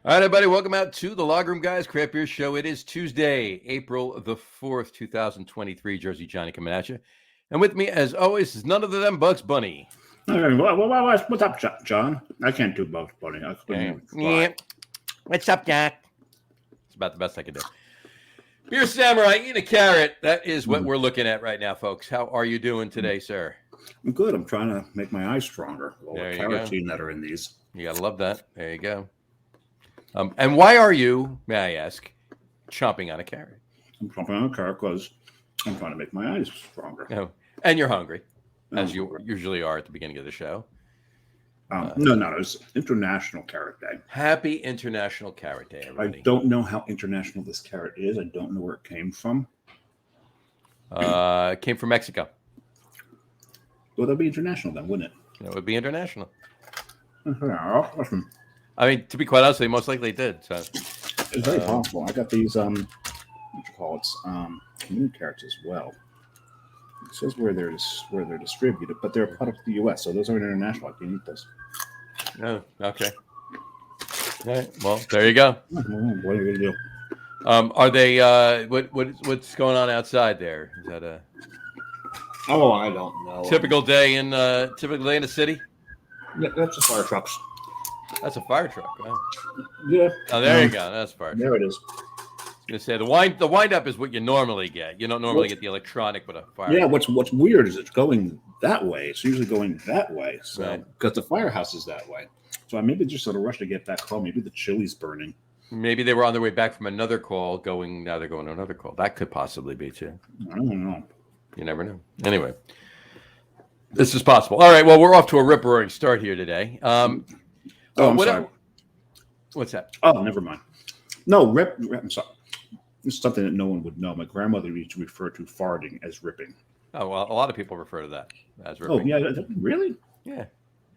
All right, everybody, welcome out to the Log Room Guys Craft Beer Show. It is Tuesday, April the 4th, 2023. Jersey Johnny coming at you. And with me, as always, is none other than Bugs Bunny. Hey, what's up, John? I can't do Bugs Bunny. I couldn't even try. What's up, Jack? It's about the best I can do. Beer Samurai, eat a carrot. That is what we're looking at right now, folks. How are you doing today, sir? I'm good. I'm trying to make my eyes stronger. All There the you go. carotene that are in these. You got to love that. There you go. And why are you, may I ask, chomping on a carrot? I'm chomping on a carrot because I'm trying to make my eyes stronger. Oh, and you're hungry, as you usually are at the beginning of the show. No, it's International Carrot Day. Happy International Carrot Day, everybody. I don't know how international this carrot is. I don't know where it came from. It came from Mexico. Well, that'd be international then, wouldn't it? It would be international. Yeah, awesome. I mean, to be quite honest, they most likely did. So it's very possible. I got these what you call it, community carrots as well. It says where they're distributed, but they're a product of the U.S., so those are international. I can eat those. Oh, okay. All right. Well, there you go. What are you gonna do? Are they? What's going on outside there? Is that a Oh, I don't know. typical day in the city? Yeah, that's the fire trucks. That's a fire truck. Wow. Yeah. Oh, there you go. That's a fire truck. There it is. I was gonna say the wind up is what you normally get. You don't normally get the electronic with a fire. Yeah. What's weird is it's going that way. It's usually going that way. So because the firehouse is that way. So maybe just sort of rush to get that call. Maybe the chili's burning. Maybe they were on their way back from another call. Now they're going to another call. That could possibly be too. I don't know. You never know. Anyway, this is possible. All right. Well, we're off to a rip-roaring start here today. I'm sorry. What's that? Oh, never mind. No, rip. I'm sorry. This is something that no one would know. My grandmother used to refer to farting as ripping. Oh, well, a lot of people refer to that as ripping. Oh, yeah. Really? Yeah.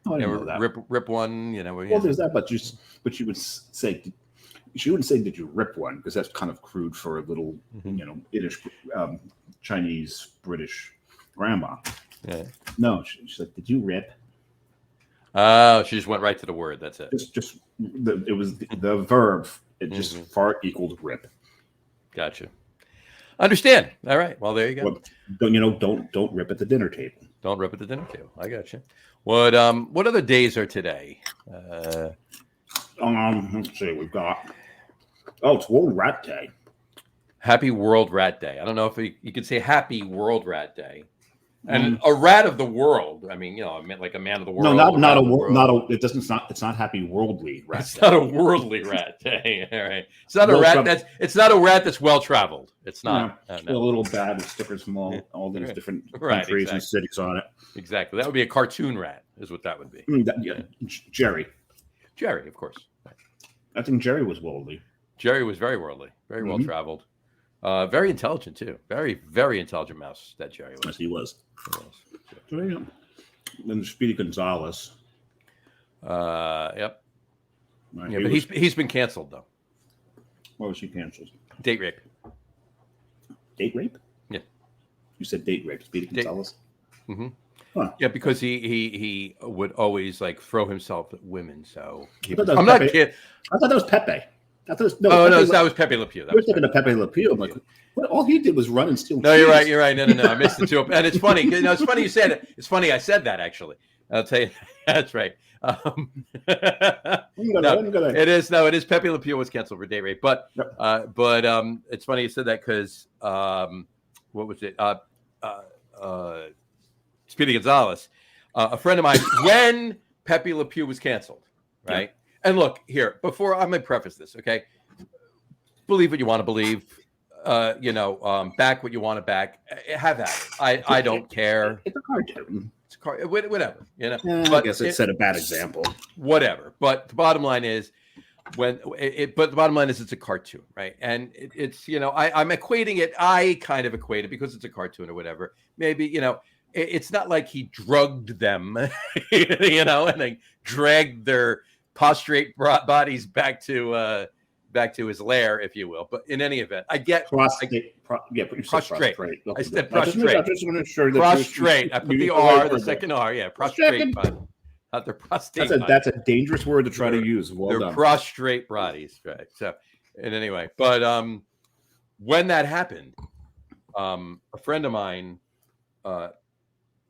Oh, I didn't know that. Rip one. You know. Well, there's that, but she would say. She wouldn't say, "Did you rip one?" Because that's kind of crude for a little, Chinese, British grandma. Yeah. No, she said, "Did you rip?" Oh, she just went right to the word. That's it. It was the verb. It just fart equaled rip. Gotcha. Understand. All right. Well, there you go. Well, don't rip at the dinner table. Don't rip at the dinner table. I got you. What other days are today? Let's see. We've got. Oh, it's World Rat Day. Happy World Rat Day. I don't know if you could say Happy World Rat Day. And a rat of the world. I mean, I meant like a man of the world. No, not a. It doesn't. It's not Happy Worldly Rat. It's not a worldly rat day. All right. It's not a rat. It's not a rat that's well traveled. It's not. No. A little bad with stickers from all these different countries and cities on it. Exactly. That would be a cartoon rat. Is what that would be. Jerry. Jerry, of course. I think Jerry was worldly. Jerry was very worldly, very well traveled, very intelligent too. Very, very intelligent mouse that Jerry was. Yes, he was. Then Speedy Gonzalez. Yep. Right, yeah, but he's been canceled though. What was he canceled? Date rape. Date rape? Yeah. You said date rape. Speedy Gonzalez. Mm-hmm. Huh. Yeah, because he would always like throw himself at women. So I'm not kidding. I thought that was Pepe. That was Pepe Le Pew. I was thinking of Pepe Le Pew. I'm like, all he did was run and steal. No, cheese. You're right. No, I missed it too. And it's funny. It's funny you said it. It's funny I said that actually. I'll tell you. That's right. It is. No, it is. Pepe Le Pew was canceled for date rape. But it's funny you said that because what was it? Speedy Gonzalez, a friend of mine, when Pepe Le Pew was canceled, right? Yeah. And look here, before I'm going to preface this, okay? Believe what you want to believe, back what you want to back. Have at it. I don't care. It's a cartoon. It's a whatever, But I guess it set a bad example. Whatever. But the bottom line is, it's a cartoon, right? And it's I'm equating it. I kind of equate it because it's a cartoon or whatever. Maybe it's not like he drugged them, and they dragged their prostrate bodies back to his lair, if you will. But in any event, I get prostrate. I said prostrate. Prostrate. I put the R, the second R. Yeah, prostrate. Not their prostate. That's a dangerous word to try to use. Well they're done. prostrate bodies, right? So, and anyway, but when that happened, a friend of mine on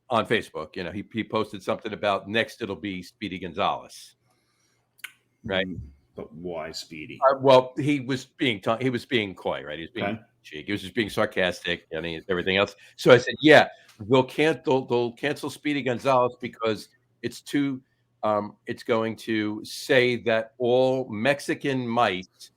Facebook, he posted something about next it'll be Speedy Gonzalez, right? But why Speedy? Well, he was being coy, right? He was being Okay. cheeky. He was just being sarcastic and everything else. So I said, yeah, they'll cancel Speedy Gonzalez because it's too. It's going to say that all Mexican mice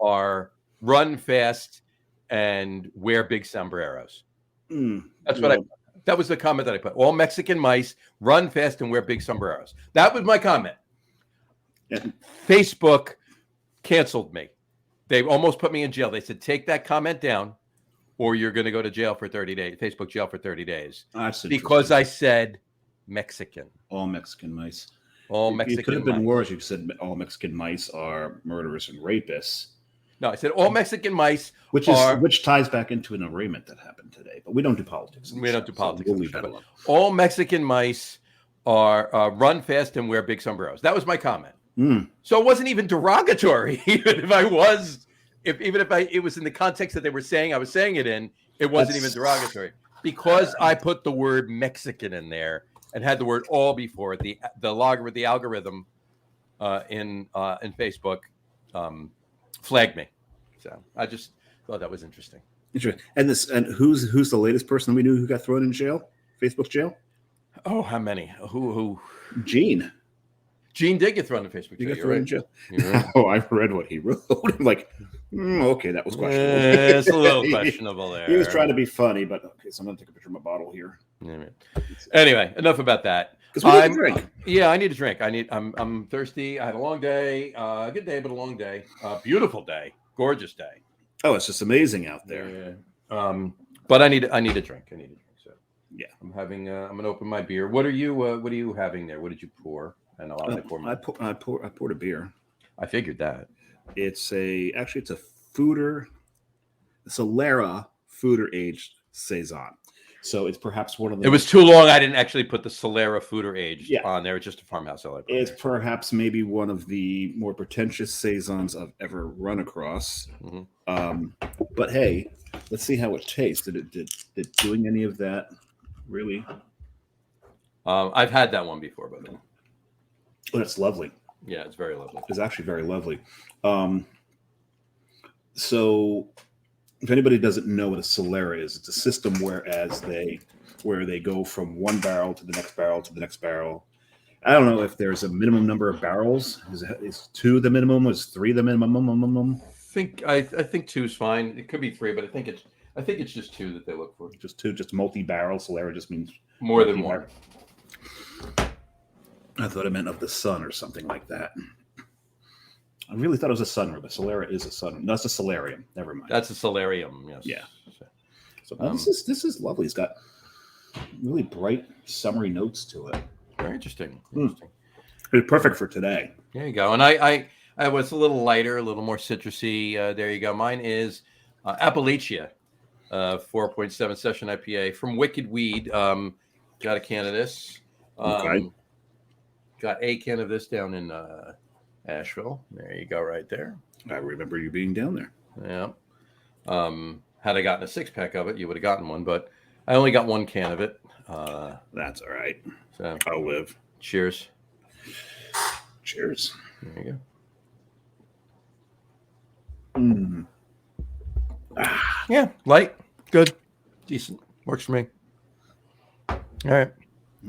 are run fast and wear big sombreros. That's what that was the comment that I put. All Mexican mice run fast and wear big sombreros. That was my comment. Yeah. Facebook canceled me. They almost put me in jail. They said, take that comment down or you're going to go to jail for 30 days, Facebook jail for 30 days. Because I said Mexican. All Mexican mice. All Mexican mice. It could have been worse. You said all Mexican mice are murderers and rapists. No, I said all Mexican mice which ties back into an arraignment that happened today. But we don't do politics. We don't do politics. So we'll leave that alone. All Mexican mice are run fast and wear big sombreros. That was my comment. So it wasn't even derogatory. Even if it was in the context that they were saying I was saying it in, it wasn't even derogatory because I put the word Mexican in there and had the word all before it. The algorithm in Facebook flagged me. So I just thought that was interesting. Interesting. And who's the latest person we knew who got thrown in jail? Facebook jail? Oh, how many? Who? Gene did get thrown in Facebook jail. He got thrown in jail. Oh, I read what he wrote. I'm like, okay, that was questionable. It's a little questionable there. He was trying to be funny, but okay, so I'm going to take a picture of my bottle here. Anyway, enough about that. Because we need a drink. Yeah, I need a drink. I'm thirsty. I had a long day. Good day, but a long day. Beautiful day. Gorgeous day. Oh, it's just amazing out there. Yeah. But I need a drink. So yeah, I'm going to open my beer. What are you having there? What did you pour? I know I poured a beer. I figured that. It's a Solera Fooder aged saison. So it's perhaps one of the. It was too long. I didn't actually put the Solera Fooder aged on there. It's just a farmhouse cellar. It's perhaps maybe one of the more pretentious saisons I've ever run across. Mm-hmm. But hey, let's see how it tastes. Did doing any of that really? I've had that one before, by the way. Oh, it's lovely. Yeah, it's very lovely. It's actually very lovely. So if anybody doesn't know what a Solera is, it's a system where they go from one barrel to the next barrel to the next barrel. I don't know if there's a minimum number of barrels. Is 2 the minimum? Is 3 the minimum? I think 2 is fine. It could be 3, but I think it's just 2 that they look for. Just 2, just multi-barrel. Solera just means more than one. I thought it meant of the sun or something like that. I really thought it was a sunroom, but Solera is a sunroom. That's a solarium. Never mind. That's a solarium. Yes. Yeah. So this is lovely. It's got really bright, summery notes to it. Very interesting. It's perfect for today. There you go. And I was a little lighter, a little more citrusy. There you go. Mine is Appalachia, 4.7 session IPA from Wicked Weed. Got a can of this. Okay. Got a can of this down in Asheville. There you go, right there. I remember you being down there. Yeah. Had I gotten a 6-pack of it, you would have gotten one, but I only got 1 can of it. That's all right. So I'll live. Cheers. Cheers. There you go. Yeah, light, good, decent, works for me. All right.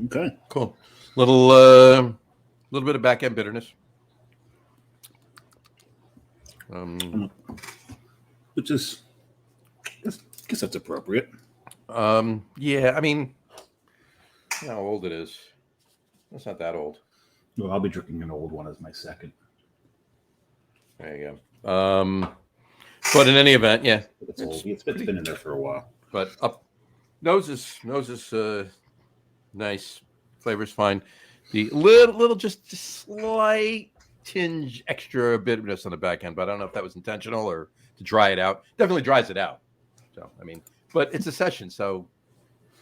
Okay. Cool. Little bit of back end bitterness. Which is, I guess that's appropriate. Yeah, I mean, how old it is. It's not that old. Well, I'll be drinking an old one as my second. There you go. But in any event, yeah. It's old. It's been in there for a while. But nose is nice. Flavor's fine. The little just slight tinge extra bitterness on the back end, but I don't know if that was intentional or to dry it out. Definitely dries it out. So, I mean, but it's a session, so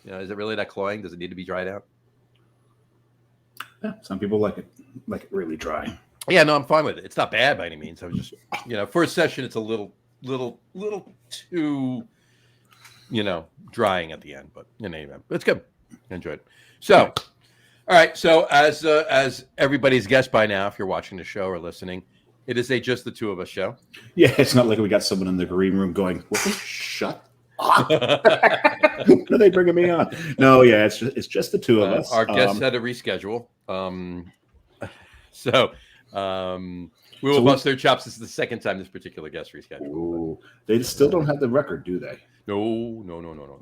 is it really that cloying? Does it need to be dried out? Yeah, some people like it really dry. Yeah, no, I'm fine with it. It's not bad by any means. I was just, for a session, it's a little too, drying at the end. But in any event, it's good. I enjoyed it. So, all right. So as everybody's guessed by now, if you're watching the show or listening, it is just the two of us show. Yeah, it's not like we got someone in the green room going, "Will they shut up? When are they bringing me on?" No, yeah, it's just the two of us. Our guests had to reschedule. So we will bust their chops. This is the second time this particular guest rescheduled. Ooh, they still don't have the record, do they? No,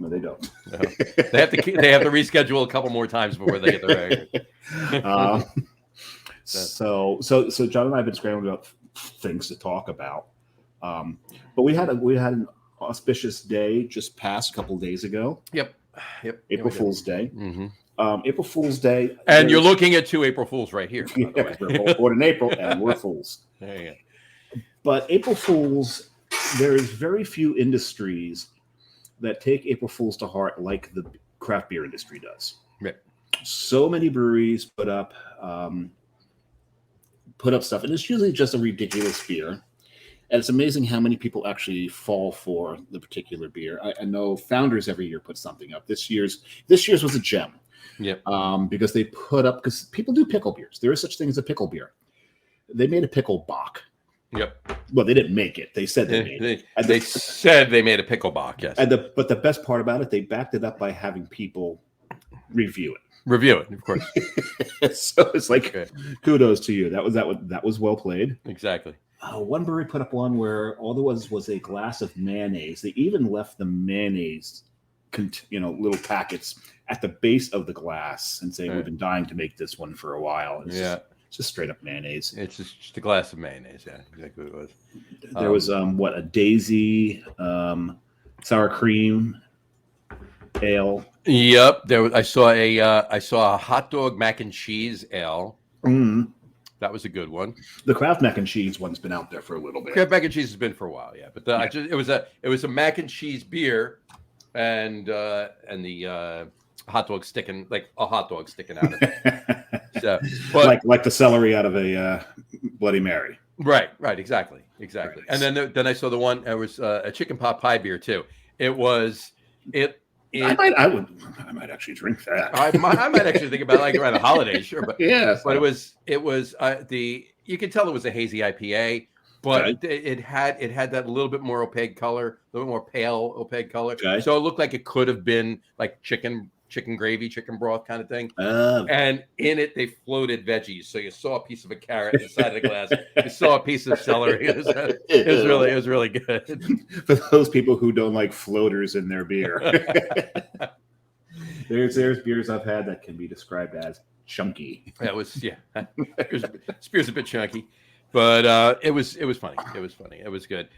they don't. No. They have to reschedule a couple more times before they get the record. So John and I have been scrambling about things to talk about, but we had an auspicious day just passed a couple of days ago. Yep. April Fool's Day. Mm-hmm. April Fool's Day, and you're looking at two April Fools right here. Yeah, we're both born in April, and we're fools. There you go. But April Fools, there is very few industries that take April Fools to heart like the craft beer industry does. Right. So many breweries put up stuff, and it's usually just a ridiculous beer. And it's amazing how many people actually fall for the particular beer. I know Founders every year put something up. This year's was a gem. Yep. Because they put up, because people do pickle beers. There is such thing as a pickle beer. They made a pickle bock. Yep. Well, they didn't make it. They said they made it. They said they made a pickle bock. Yes. But the best part about it, they backed it up by having people review it. Review it, of course. So it's like, kudos to you. That was well played. Exactly. One brewery put up one where all there was a glass of mayonnaise. They even left the mayonnaise, little packets at the base of the glass, and saying, "We've been dying to make this one for a while." It's just straight up mayonnaise. It's just a glass of mayonnaise. Yeah, exactly what it was. There was a daisy sour cream ale. Yep, I saw a hot dog mac and cheese ale. Mm. That was a good one. The Kraft mac and cheese one's been out there for a little bit. Kraft mac and cheese has been for a while, yeah. But it was a mac and cheese beer, and the hot dog sticking, like a hot dog sticking out of it. So, like the celery out of a Bloody Mary. Right, exactly. Right. And then I saw the one. There was a chicken pot pie beer too. I might actually drink that. I might actually think about around the holidays, sure, but yes. But it was you could tell it was a hazy IPA, but it had that little bit more opaque color, a little more pale opaque color. Okay. So it looked like it could have been like chicken gravy, chicken broth kind of thing. Oh. And in it they floated veggies. So you saw a piece of a carrot inside of the glass. You saw a piece of celery. It was really good. For those people who don't like floaters in their beer. There's beers I've had that can be described as chunky. That was this beer's a bit chunky, but it was funny. It was funny. It was good.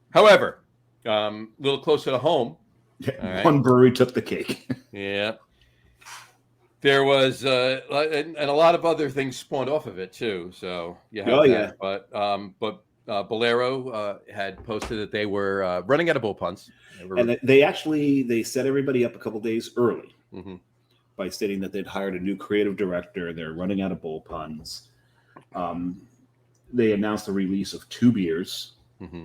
However, a little closer to home. Right. One brewery took the cake. Yeah. There was and a lot of other things spawned off of it too. So yeah. But Bolero had posted that they were running out of bullpuns. And they set everybody up a couple days early by stating that they'd hired a new creative director. They're running out of bullpuns. They announced the release of 2 beers,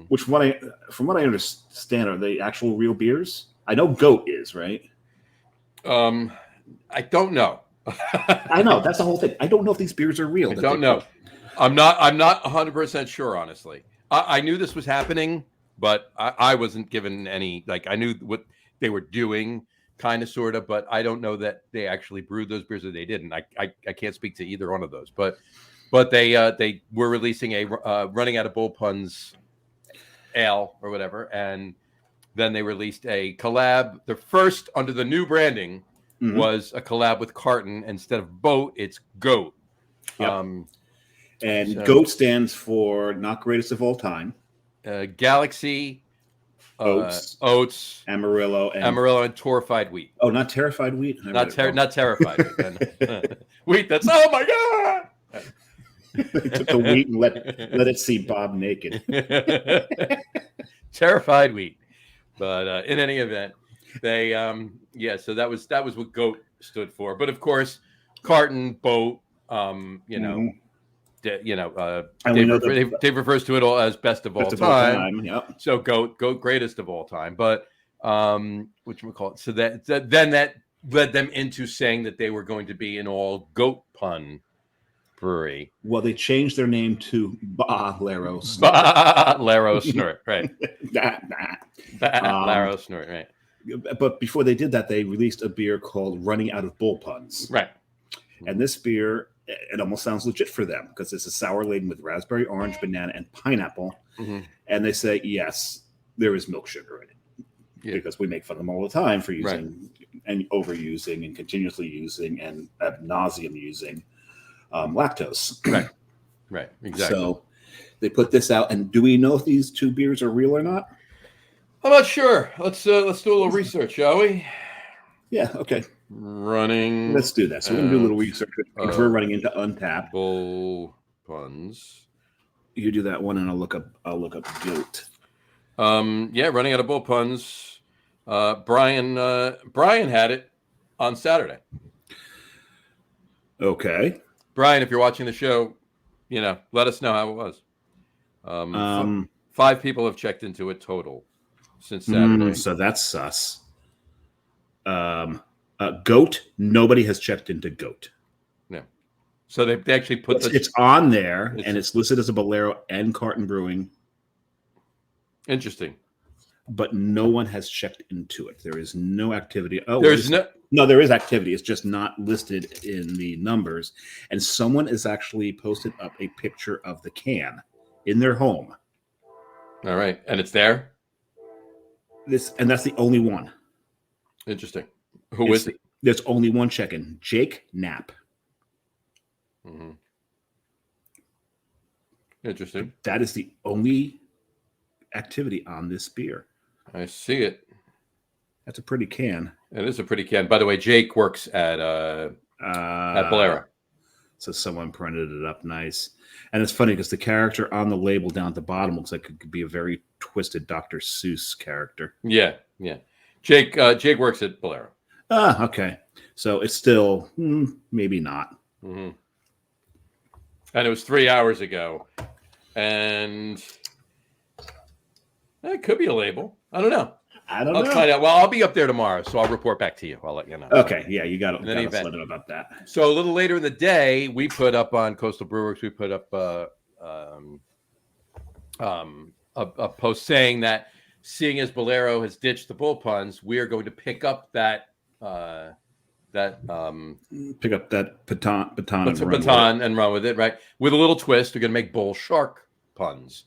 which from what I understand, are they actual real beers? I know Goat is, right? I don't know. I know, that's the whole thing. I don't know if these beers are real. I don't know. I'm not 100% sure, honestly. I knew this was happening, but I wasn't given any, I knew what they were doing, kind of, sort of, but I don't know that they actually brewed those beers or they didn't. I can't speak to either one of those, but they were releasing a running out of bullpuns ale or whatever, and then they released a collab. The first under the new branding was a collab with Carton. Instead of Boat, it's Goat. Yep. Goat stands for not greatest of all time. Galaxy, Oats, Amarillo, and Torrified Wheat. Oh, not Terrified Wheat? Not Terrified Wheat. Wheat, that's, oh my God! They took the wheat and let it see Bob naked. Terrified Wheat. But in any event, they so that was what Goat stood for. But of course, Carton, Boat, You know, and we know that Dave refers to it all as best of all time. Yep. So goat greatest of all time. But whatchamacallit? So then that led them into saying that they were going to be an all goat pun brewery. Well, they changed their name to Laro Snort. Laro Snort, right? Laro Snort, right? But before they did that, they released a beer called Running Out of Bull Puns. Right. And this beer, it almost sounds legit for them because it's a sour laden with raspberry, orange, banana, and pineapple. Mm-hmm. And they say, yes, there is milk sugar in it. Yeah. Because we make fun of them all the time for using and overusing and continuously using and ad nauseum using lactose. Right. Exactly. So they put this out. And do we know if these two beers are real or not? I'm not sure. Let's do a little research, shall we? Yeah. Okay. Let's do that. So we're gonna do a little research because we're running into Untapped. Bull puns. You do that one, and I'll look up goat. Running out of bull puns. Brian had it on Saturday. Okay. Brian, if you're watching the show, let us know how it was. 5 people have checked into it total since Saturday. So that's sus. Goat. Nobody has checked into goat. No. So they actually put it's on there, and it's listed as a Bolero and Carton Brewing. Interesting. But no one has checked into it. There is no activity. Oh, no, there is activity. It's just not listed in the numbers. And someone has actually posted up a picture of the can in their home. All right, and it's there. And that's the only one. Interesting. Who is it? There's only one check-in. Jake Knapp. Mm-hmm. Interesting. That is the only activity on this beer. I see it. That's a pretty can. It is a pretty can. By the way, Jake works at Bolero. So someone printed it up nice. And it's funny because the character on the label down at the bottom looks like it could be a very twisted Dr. Seuss character. Yeah. Jake works at Bolero. Okay. So it's still maybe not. Mm-hmm. And it was 3 hours ago. And it could be a label. I don't know. I'll find out. Well, I'll be up there tomorrow, so I'll report back to you. I'll let you know. Okay. Yeah, you got to let them about that. So a little later in the day, we put up on Coastal Brewworks, we put up a post saying that seeing as Bolero has ditched the bull puns, we are going to pick up that baton and run with it, right? With a little twist, we're going to make bull shark puns.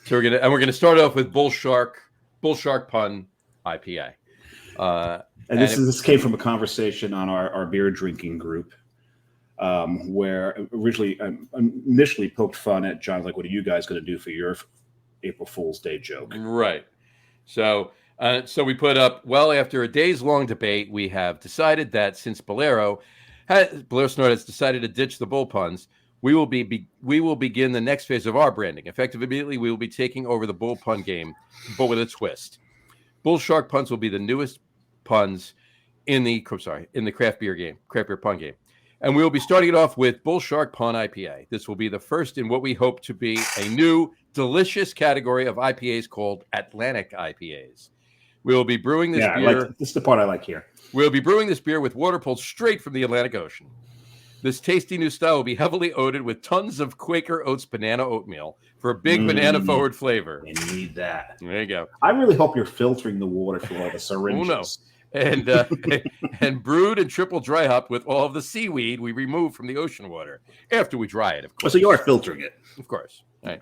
So we're gonna start off with bull shark pun IPA. And this came from a conversation on our beer drinking group, where initially poked fun at John, like, what are you guys going to do for your April Fool's Day joke? Right. So we put up, well, after a day's long debate, we have decided that since Bolero Snort has decided to ditch the bull puns, we will begin the next phase of our branding. Effective immediately, we will be taking over the bull pun game, but with a twist. Bull shark puns will be the newest puns in the craft beer pun game. And we will be starting it off with Bull Shark Pun IPA. This will be the first in what we hope to be a new, delicious category of IPAs called Atlantic IPAs. We will be brewing this beer. This is the part I like here. We'll be brewing this beer with water pulled straight from the Atlantic Ocean. This tasty new style will be heavily oated with tons of Quaker Oats banana oatmeal for a big banana-forward flavor. I need that. There you go. I really hope you're filtering the water through all the syringes. Oh, no. And brewed and triple dry hopped with all of the seaweed we removed from the ocean water after we dry it, of course. So you are filtering it. Of course. Right.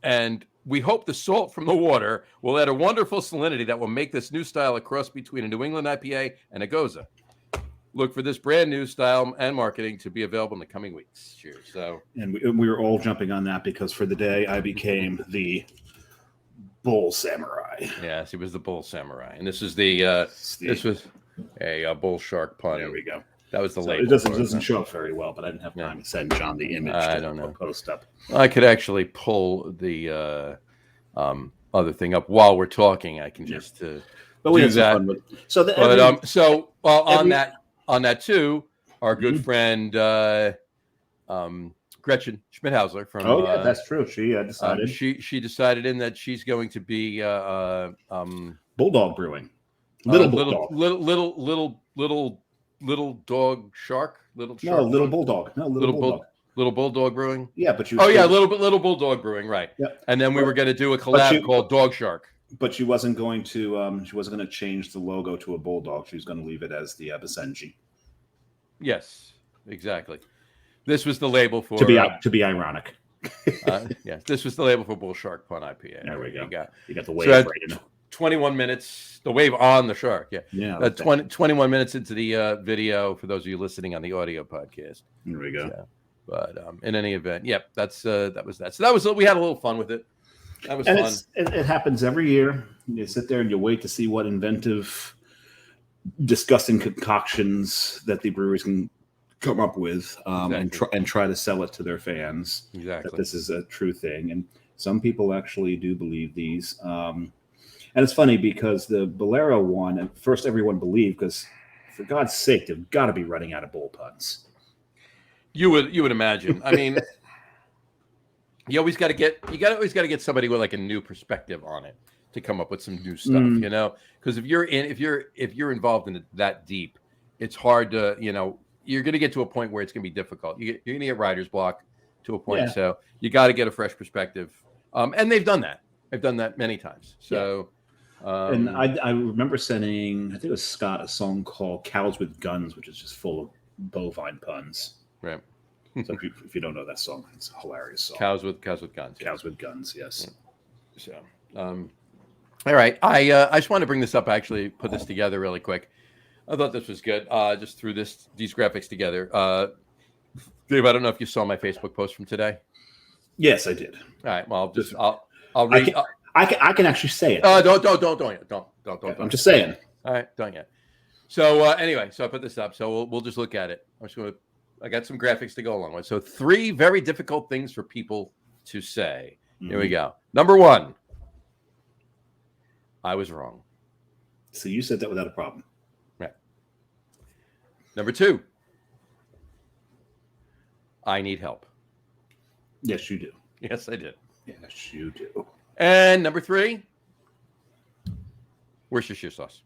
And we hope the salt from the water will add a wonderful salinity that will make this new style a cross between a New England IPA and a Goza. Look for this brand new style and marketing to be available in the coming weeks. Cheers. So, and we were all jumping on that because for the day I became the Bull Samurai. Yes, he was the Bull Samurai, and this is this was a bull shark pun. There we go. That was the label. It doesn't show up very well, but I didn't have time to send John the image. I don't know. Post up. I could actually pull the other thing up while we're talking. I can just but we do had that. Fun with, on that too, our good friend Gretchen Schmidhauser from. Oh yeah, that's true. She decided. She decided in that she's going to be Bulldog Brewing, little bulldog, little dog shark, little no, shark, little bulldog, no, little bulldog. Little bulldog brewing. Yeah, but you. Oh yeah, little bulldog brewing, right? Yep. And then we were going to do a collab called Dog Shark. But she wasn't going to. She wasn't going to change the logo to a bulldog. She was going to leave it as the Basenji. Yes, exactly. This was the label for to be ironic. Yes, this was the label for Bull Shark Pun IPA. There we go. You got the wave right in. 21 minutes, the wave on the shark. Yeah. Yeah. 21 minutes into the video for those of you listening on the audio podcast. There we go. So, but in any event, yep, that was that. So that was, we had a little fun with it. That was fun. It happens every year. You sit there and you wait to see what inventive, disgusting concoctions that the breweries can come up with, exactly. and try to sell it to their fans. Exactly. That this is a true thing, and some people actually do believe these. And it's funny because the Bolero one, at first everyone believed, because for God's sake, they've got to be running out of bull puns. You would imagine. I mean, you always got to get somebody with like a new perspective on it to come up with some new stuff, you know. Because if you're involved in it that deep, it's hard to, you know, you're going to get to a point where it's going to be difficult. You're going to get writer's block to a point, so you got to get a fresh perspective. And they've done that. They've done that many times. So. And I remember sending, I think it was Scott, a song called "Cows with Guns," which is just full of bovine puns. Right. So if you don't know that song, it's a hilarious song. Cows with guns. Cows with guns. Yes. So, all right. I just wanted to bring this up. Actually, put this together really quick. I thought this was good. Just threw these graphics together. Dave, I don't know if you saw my Facebook post from today. Yes, I did. All right. Well, I'll read. I can actually say it. Don't. I'm just saying. All right, don't yet. So anyway, so I put this up. So we'll just look at it. I got some graphics to go along with. So 3 very difficult things for people to say. Here we go. Number 1. I was wrong. So you said that without a problem. Right. Number 2. I need help. Yes, you do. Yes, I did. Yes, you do. And number 3, Worcestershire sauce.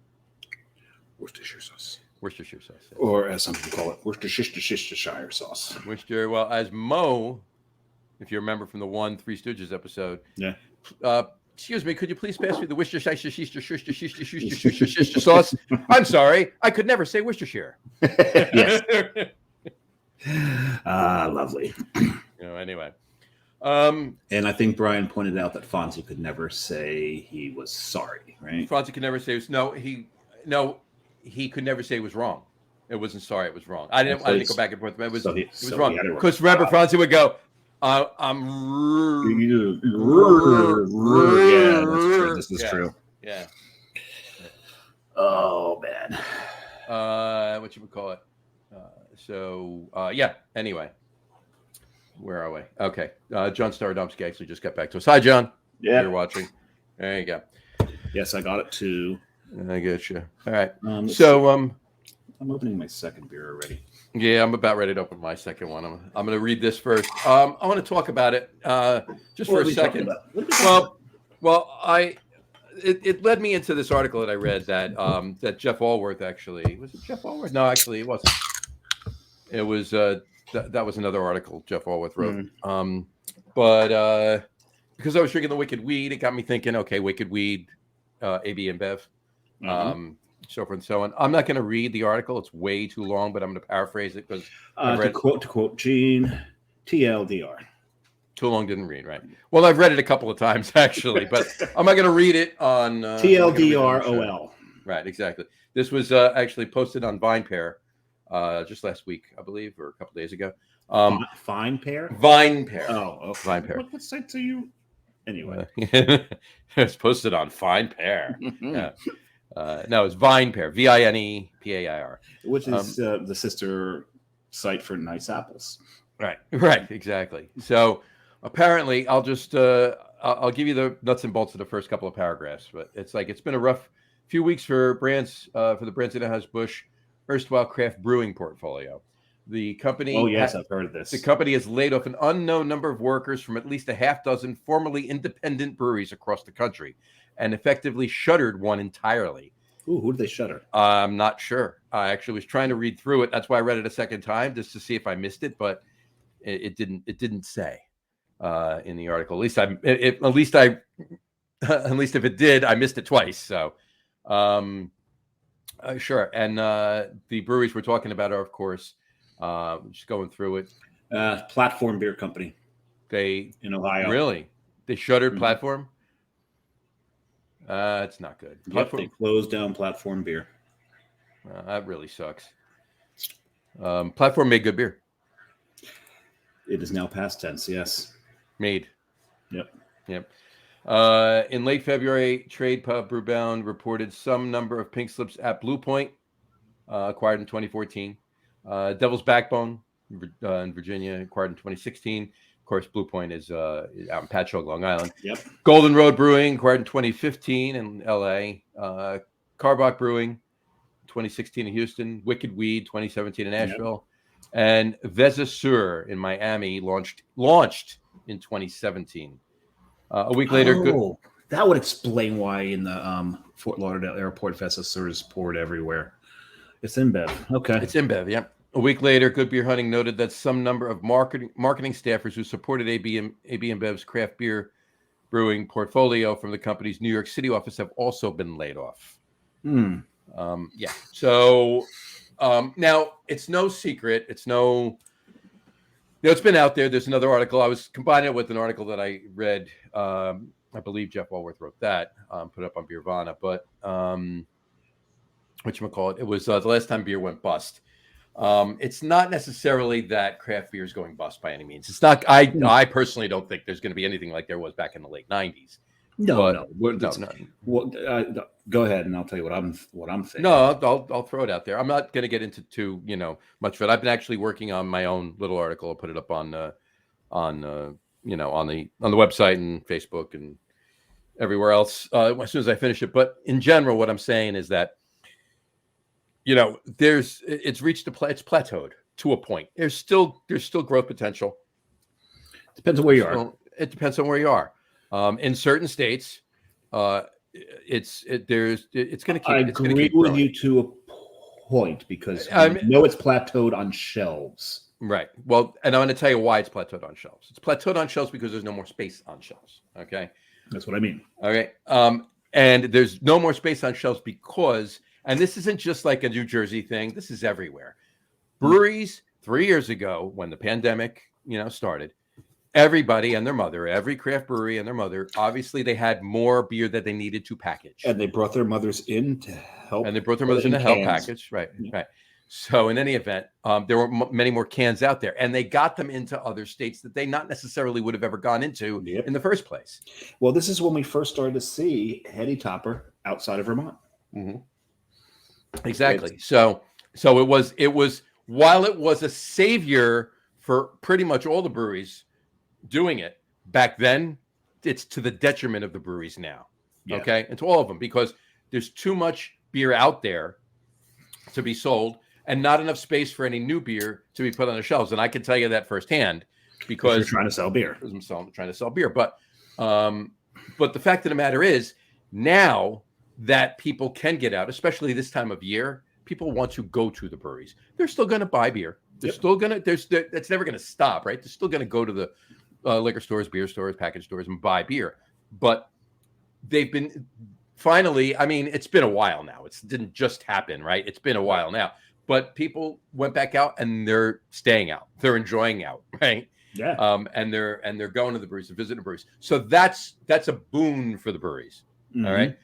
Worcestershire sauce. Worcestershire sauce. Yeah. Or as some people call it, Worcestershire sauce. Worcestershire. Well, as Mo, if you remember from the Three Stooges episode. Yeah. Excuse me, could you please pass me the Worcestershire sauce? I'm sorry, I could never say Worcestershire. Yes. Lovely. Anyway. And I think Brian pointed out that Fonzie could never say he was sorry, right? Fonzie could never say he could never say it was wrong. It wasn't sorry, it was wrong. I didn't go back and forth. It was wrong. Because remember, Fonzie would go, I'm yeah, that's true. This is true. Yeah. Oh man. What you would call it? Anyway. Where are we? Okay. John Starodomsky actually just got back to us. Hi, John. Yeah. You're watching. There you go. Yes, I got it too. I get you. All right. I'm opening my second beer already. Yeah, I'm about ready to open my second one. I'm going to read this first. I want to talk about it just for a second. It led me into this article that I read that Jeff Allworth actually, was it Jeff Allworth? No, actually it wasn't. It was that was another article Jeff Allworth wrote. But because I was drinking the Wicked Weed, it got me thinking. Okay, Wicked Weed, AB and Bev, so forth and so on. I'm not going to read the article; it's way too long. But I'm going to paraphrase it because to quote Gene, TLDR. Too long didn't read, right? Well, I've read it a couple of times actually, but I'm not going to read it on TLDROL. Right, exactly. This was actually posted on VinePair just last week, I believe, or a couple days ago. VinePair? VinePair. Oh, okay. VinePair. What sites are you? Anyway. It's posted on VinePair. Yeah. No, it's VinePair. VinePair. Which is the sister site for Nice Apples. Right, exactly. So apparently, I'll just I'll give you the nuts and bolts of the first couple of paragraphs. But it's been a rough few weeks for brands for the Anheuser-Busch erstwhile craft brewing portfolio. The Oh, company yes, I've heard of the this. company has laid off an unknown number of workers from at least a half dozen formerly independent breweries across the country and effectively shuttered one entirely. Ooh, who did they shutter? I'm not sure. I actually was trying to read through it. That's why I read it a second time just to see if I missed it, but it didn't. It didn't say in the article. At least at least if it did, I missed it twice. So, sure. And the breweries we're talking about are, of course, just going through it. Platform Beer Company They in Ohio. really they shuttered Mhm. Platform. It's not good. Yep, Platform, they closed down Platform Beer. that really sucks. Platform made good beer. It is now past tense. Yes. Made. Yep. Yep. In late February, Trade Pub Brewbound reported some number of pink slips at Blue Point, acquired in 2014. Devil's Backbone in Virginia, acquired in 2016. Of course, Blue Point is out in Patchogue, Long Island. Yep. Golden Road Brewing, acquired in 2015 in LA. Carbach Brewing, 2016 in Houston. Wicked Weed, 2017 in Nashville. Yep. And Veza Sur in Miami launched in 2017. A week later, that would explain why in the Fort Lauderdale airport, Veza Sur is poured everywhere. It's InBev. Okay. It's InBev, yep. A week later, Good Beer Hunting noted that some number of marketing staffers who supported AB InBev's craft beer brewing portfolio from the company's New York City office have also been laid off. Yeah. So now it's no secret. It's been out there. There's another article. I was combining it with an article that I read. I believe Jeff Walworth wrote that, put up on Beervana, but whatchamacallit, it was the last time beer went bust. It's not necessarily that craft beer is going bust by any means. It's not. I personally don't think there's going to be anything like there was back in the late 90s. No. Well, go ahead, and I'll tell you what I'm thinking. No, I'll throw it out there. I'm not going to get into too much of it. I've been actually working on my own little article. I'll put it up on the website and Facebook and everywhere else as soon as I finish it. But in general, what I'm saying is that it's reached it's plateaued to a point. There's still growth potential. Depends on where you are. It depends on where you are. In certain states, it's going to keep. I agree with you to a point because it's plateaued on shelves. Right. Well, and I'm going to tell you why it's plateaued on shelves. It's plateaued on shelves because there's no more space on shelves. Okay. That's what I mean. All right. And there's no more space on shelves because, and this isn't just like a New Jersey thing. This is everywhere. Breweries 3 years ago, when the pandemic, started, everybody and their mother, every craft brewery and their mother, obviously they had more beer that they needed to package. And they brought their mothers in to help. And they brought their mothers in to help package. Right. Yeah. Right. So in any event, there were many more cans out there, and they got them into other states that they not necessarily would have ever gone into in the first place. Well, this is when we first started to see Heady Topper outside of Vermont. Mm-hmm. Exactly. So it was while it was a savior for pretty much all the breweries doing it back then, it's to the detriment of the breweries now. Yeah. Okay. And to all of them, because there's too much beer out there to be sold and not enough space for any new beer to be put on the shelves. And I can tell you that firsthand because you're trying to sell beer. I'm trying to sell beer. But the fact of the matter is now that people can get out, especially this time of year, people want to go to the breweries. They're still going to buy beer. They're still going to, that's never going to stop, right? They're still going to go to the liquor stores, beer stores, package stores, and buy beer. But they've been finally, I mean, it's been a while now. It didn't just happen, right? It's been a while now. But people went back out and they're staying out. They're enjoying out, right? Yeah. And they're going to the breweries and visiting the breweries. So that's a boon for the breweries. Mm-hmm. All right.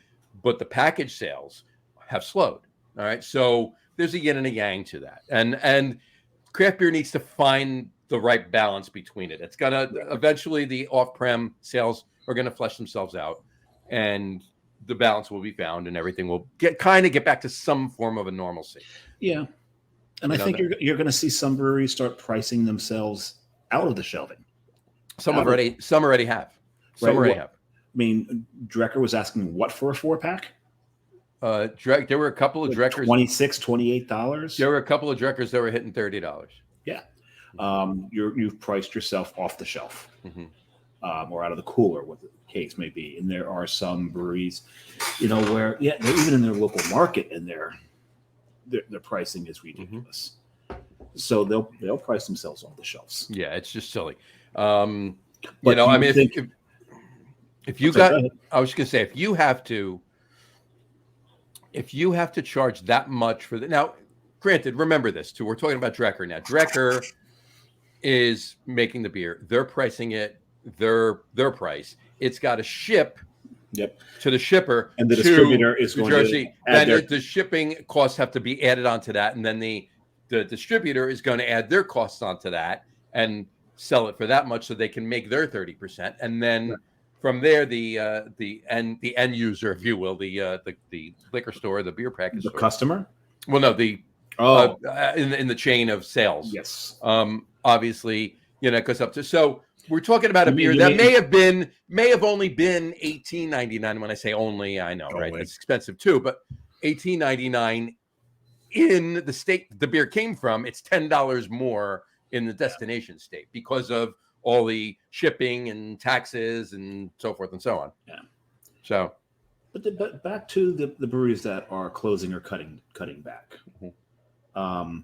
But the package sales have slowed. All right. So there's a yin and a yang to that. And craft beer needs to find the right balance between it. It's gonna eventually the off-prem sales are gonna flesh themselves out, and the balance will be found, and everything will get back to some form of a normalcy. Yeah, and I think you're going to see some breweries start pricing themselves out of the shelving. Some already have. Some already have. I mean, Drecker was asking what for a 4-pack? There were a couple of Dreckers. $26, $28. There were a couple of Dreckers that were hitting $30. Yeah. You've priced yourself off the shelf, Mm-hmm. or out of the cooler, what the case may be. And there are some breweries, where they're even in their local market, and their pricing is ridiculous. So they'll price themselves off the shelves. Yeah, it's just silly. But I you mean, think if you I'm sorry, got, go ahead. I was just gonna say, if you have to charge that much for the now, granted, remember this too. We're talking about Drecker now. Drecker is making the beer. They're pricing it their price. It's got to ship Yep. to the shipper And the to distributor is New going to Jersey. add Then the shipping costs have to be added onto that, and then the distributor is going to add their costs onto that and sell it for that much, so they can make their 30%, and then from there the end user, if you will, the liquor store, the beer package the store. customer. Well, no, the in the chain of sales. Yes. Obviously, it goes up to. So we're talking about a beer you that mean- may have only been $18.99. When I say only, I know, right? It's expensive too, but $18.99 in the state the beer came from. It's $10 more in the destination state because of all the shipping and taxes and so forth and so on. Yeah. So, but back to the breweries that are closing or cutting back. Mm-hmm.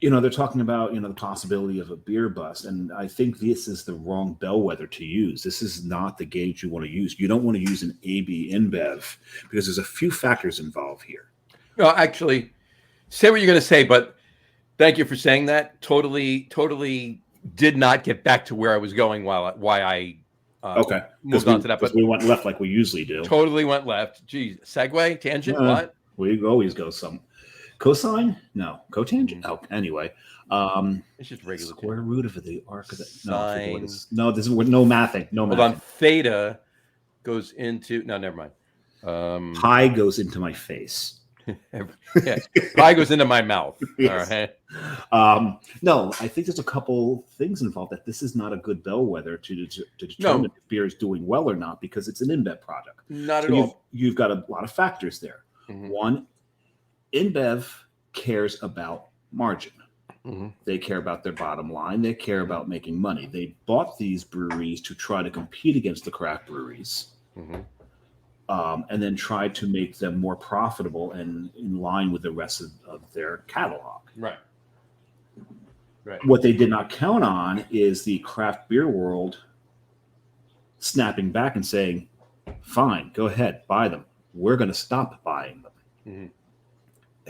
They're talking about the possibility of a beer bust, and I think this is the wrong bellwether to use. This is not the gauge you want to use. You don't want to use an AB InBev because there's a few factors involved here. No, actually, say what you're going to say, but thank you for saying that. Totally did not get back to where I was going why I moved on to that. But we went left like we usually do. Totally went left. Geez, segue, tangent, what? We always go some. Cosine? No. Cotangent? Mm-hmm. Oh, anyway. It's just regular square root of the arc of the sine. This is no mathing. No mathing. Hold on. Theta goes into never mind. Pi goes into my face. Yeah, pi goes into my mouth. Yes. All right. No, I think there's a couple things involved that this is not a good bellwether to determine if beer is doing well or not, because it's an InBev product. Not at all. You've got a lot of factors there. Mm-hmm. One, InBev cares about margin. Mm-hmm. They care about their bottom line. They care about making money. They bought these breweries to try to compete against the craft breweries. Mm-hmm. And then try to make them more profitable and in line with the rest of their catalog. Right. What they did not count on is the craft beer world snapping back and saying, fine, go ahead, buy them. We're going to stop buying them. Mm-hmm.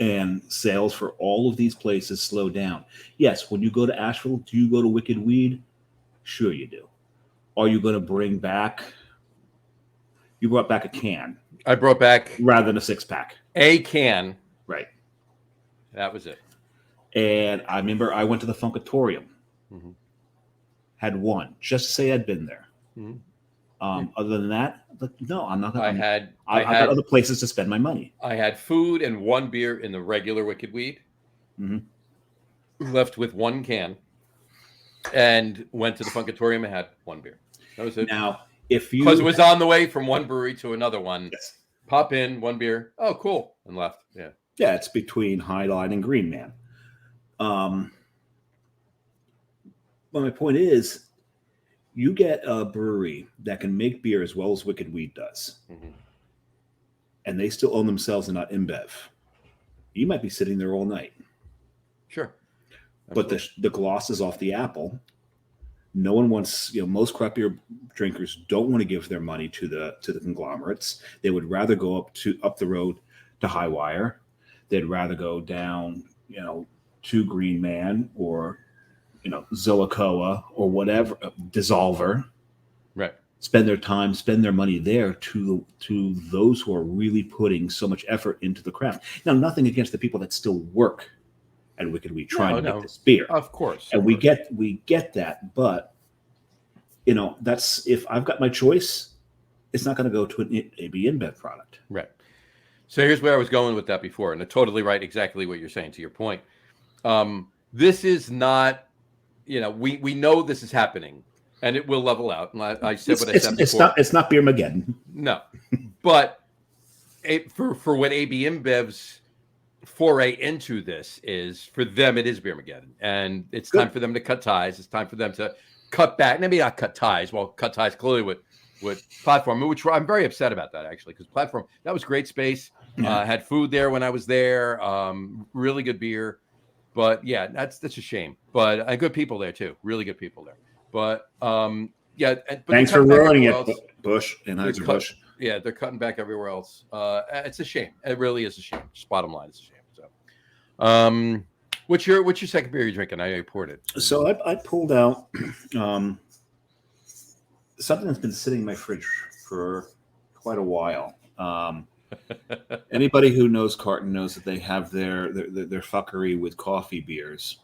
And sales for all of these places slow down. Yes, when you go to Asheville, do you go to Wicked Weed? Sure you do. Are you going to bring back... You brought back a can. I brought back rather than a 6-pack. A can. Right. That was it. And I remember I went to the Funkatorium. Mm-hmm. Had one, just to say I'd been there. Mm-hmm. Other than that, no, I'm not going to. I had got other places to spend my money. I had food and one beer in the regular Wicked Weed. Mm-hmm. Left with one can. And went to the Funkatorium and had one beer. That was it. Now, because it was on the way from one brewery to another one. Yes. Pop in, one beer. Oh, cool. And left. Yeah. Yeah, it's between Highline and Green Man. But my point is, you get a brewery that can make beer as well as Wicked Weed does, mm-hmm. and they still own themselves and not InBev. You might be sitting there all night. Sure. Absolutely. But the gloss is off the apple. No one wants, most craft beer drinkers don't want to give their money to the conglomerates. They would rather go up the road to Highwire. They'd rather go down, to Green Man or, Zoacoa or whatever, Dissolver. Right. Spend their time, spend their money there to those who are really putting so much effort into the craft. Now, nothing against the people that still work at Wicked Weed trying to make this beer. Of course. And we get that, but that's, if I've got my choice, it's not going to go to an AB InBev product. Right. So here's where I was going with that before, and totally right, exactly what you're saying, to your point. This is not, we know this is happening, and it will level out. And I said what I said before. It's not Beer Mageddon. No, but for what AB InBev's foray into this is for them. It is Beermageddon, and it's time for them to cut ties. It's time for them to cut back. Maybe not cut ties. Well, cut ties clearly with Platform, which I'm very upset about that actually, because Platform, that was great space. Had food there when I was there. Really good beer, but yeah, that's a shame. But good people there too. Really good people there. But yeah. But thanks for ruining it, Bush and Anheuser-Busch. Yeah, they're cutting back everywhere else. It's a shame. It really is a shame. Just bottom line, it's a shame. So, what's your second beer you're drinking? I know you poured it. So I pulled out something that's been sitting in my fridge for quite a while. Anybody who knows Carton knows that they have their fuckery with coffee beers,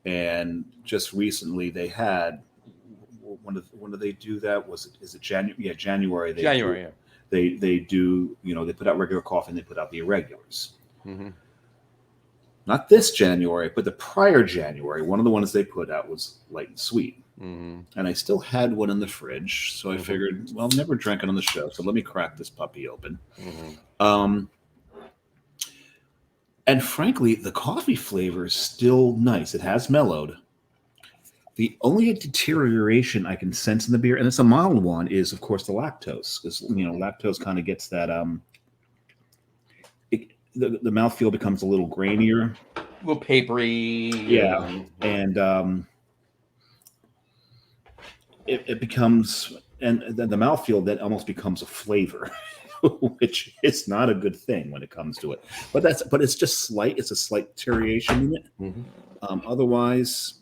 and just recently they had. When do they do that? Is it January? Yeah, January. January. They do. They put out regular coffee and they put out the irregulars. Mm-hmm. Not this January, but the prior January. One of the ones they put out was light and sweet, and I still had one in the fridge. So I figured, well, I've never drank it on the show, so let me crack this puppy open. And frankly, the coffee flavor is still nice. It has mellowed. The only deterioration I can sense in the beer, and it's a mild one, is of course the lactose. Because lactose kind of gets that the mouthfeel becomes a little grainier, a little papery. Yeah, and it becomes, and the mouthfeel then almost becomes a flavor, which is not a good thing when it comes to it. But it's just slight. It's a slight deterioration in it. Otherwise.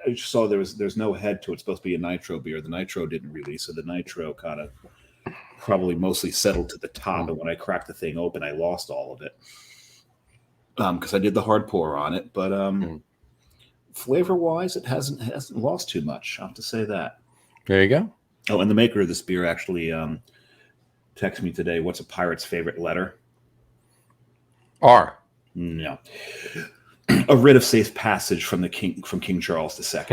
I just saw there's no head to it. It's supposed to be a nitro beer. The nitro didn't release, so the nitro kind of probably mostly settled to the top. And when I cracked the thing open, I lost all of it because I did the hard pour on it. But flavor wise, it hasn't lost too much. I have to say that. There you go. Oh, and the maker of this beer actually texted me today. What's a pirate's favorite letter? R. No. A writ of safe passage from King Charles II.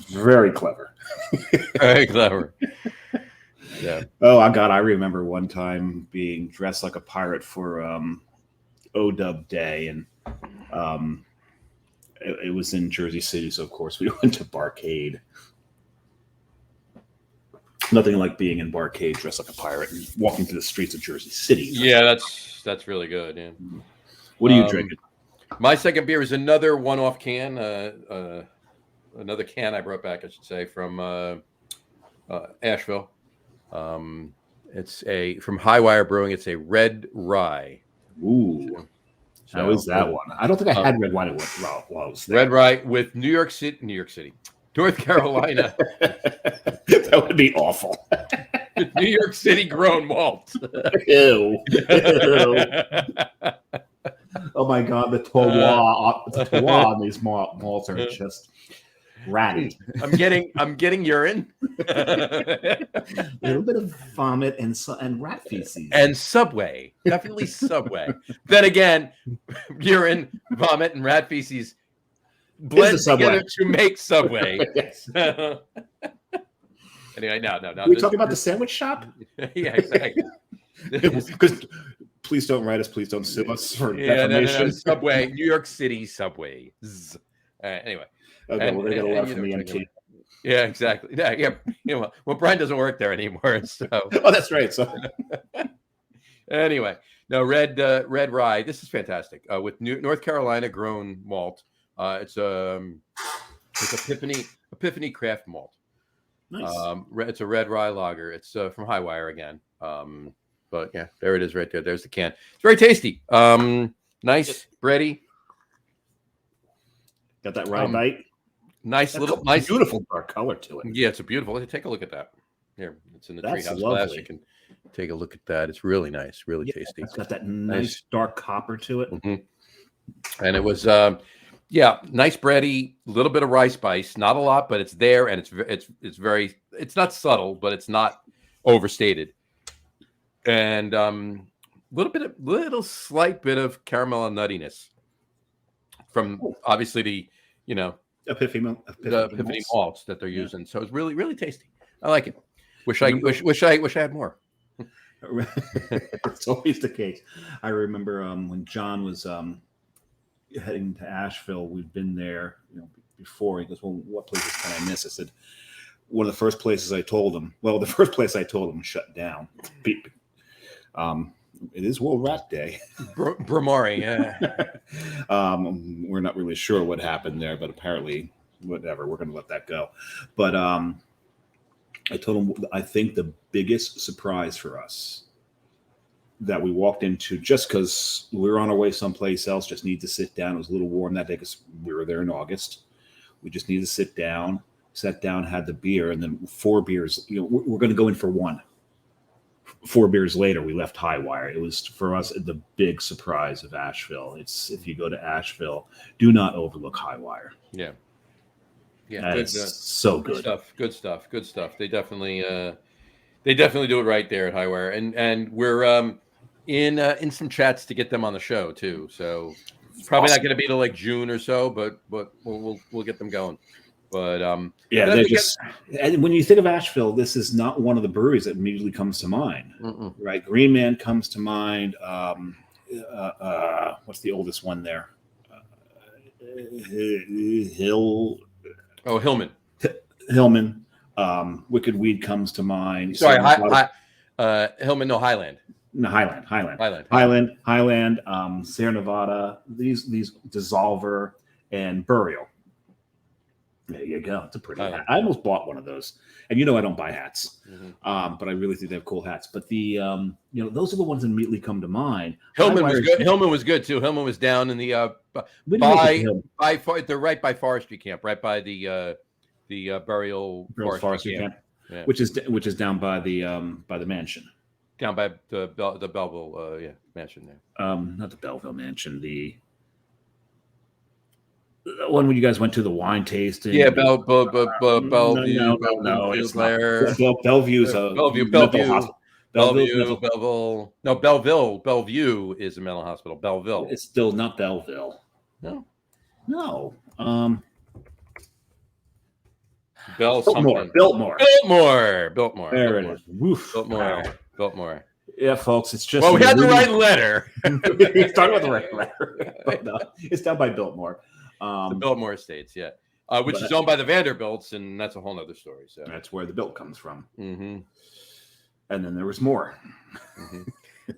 Very clever. Very clever. Yeah. Oh, I remember one time being dressed like a pirate for ODub Day, and it was in Jersey City, so of course we went to Barcade. Nothing like being in Barcade dressed like a pirate and walking through the streets of Jersey City. Yeah, that's really good. Yeah. What are you drinking? My second beer is another one-off can, another can I brought back, I should say, from Asheville. It's from Highwire Brewing. It's a red rye. Ooh, how is that one? I don't think I had red wine while I was there. Red rye with New York City, North Carolina. That would be awful. New York City grown malt. Ew. Oh my God, the terroir on these malts are just ratty. I'm getting urine. A little bit of vomit and rat feces. And Subway. Definitely Subway. Then again, urine, vomit, and rat feces blend together to make Subway. Yes. Anyway, no. Are we talking about the sandwich shop? Yeah, exactly. Because please don't write us. Please don't sue us for defamation. No. Subway, New York City Subway. Anyway. Okay, we're going to get a letter from the MT. Yeah, exactly. Yeah. Well, Brian doesn't work there anymore. So. Oh, that's right. So. Anyway, no, red rye. This is fantastic. With North Carolina grown malt. It's Epiphany craft malt. Nice. It's a red rye lager. It's from Highwire again. But yeah, there it is right there. There's the can. It's very tasty. Nice, bready. Got that rye bite. Nice beautiful dark color to it. Yeah, it's a beautiful. Take a look at that. Here, it's in the treehouse glass. You can take a look at that. It's really nice, really tasty. It's got that nice dark copper to it. Mm-hmm. And it was nice bready, a little bit of rye spice, not a lot, but it's there, and it's not subtle, but it's not overstated. And little slight bit of caramel and nuttiness from obviously the Epiphany malts that they're using. So it's really, really tasty. I like it. Wish I had more. It's always the case. I remember when John was heading to Asheville. We've been there, before. He goes, "Well, what places can I miss?" I said, "One of the first places I told him. Well, the first place I told him shut down. It is World Rat Day. Bromari, yeah. We're not really sure what happened there, but apparently, whatever. We're going to let that go. But I told him I think the biggest surprise for us that we walked into, just because we were on our way someplace else, just need to sit down. It was a little warm that day because we were there in August. We just needed to sit down. Sat down, had the beer, and then 4 beers. We're going to go in for one. 4 beers later, we left Highwire. It was, for us, the big surprise of Asheville. It's, if you go to Asheville, do not overlook Highwire. Yeah. It's so good. Good stuff. They definitely do it right there at Highwire, and we're in some chats to get them on the show too. So it's probably not going to be till like June or so, but we'll get them going. But they're just. And when you think of Asheville, this is not one of the breweries that immediately comes to mind, right? Green Man comes to mind. What's the oldest one there? Hillman. Wicked Weed comes to mind. Sorry, Hillman. No, Highland. No, Highland. Sierra Nevada. These Dissolver and Burial. There you go. It's a pretty hat. I almost bought one of those, and I don't buy hats, but I really think they have cool hats. But the those are the ones that immediately come to mind. Hillman was good. Hillman was good too. Hillman was down in the they're right by Forestry Camp, right by the Burial Forestry Camp, yeah. which is down by the mansion, down by the Belleville mansion there. Not the Belleville mansion, the one when you guys went to the wine tasting. Yeah, Bellevue. No, it's not. Bellevue's a mental hospital. Bellevue is a mental hospital. Belleville. It's still not Belleville. No. Biltmore. There it is. Woof. Biltmore. Yeah, folks, it's just. Well, we had the right letter. We started with the right letter. But no, it's down by Biltmore. The Biltmore Estates, yeah. Which is owned by the Vanderbilts, and that's a whole other story. So that's where the Bilt comes from. Mm-hmm. And then there was more. Mm-hmm.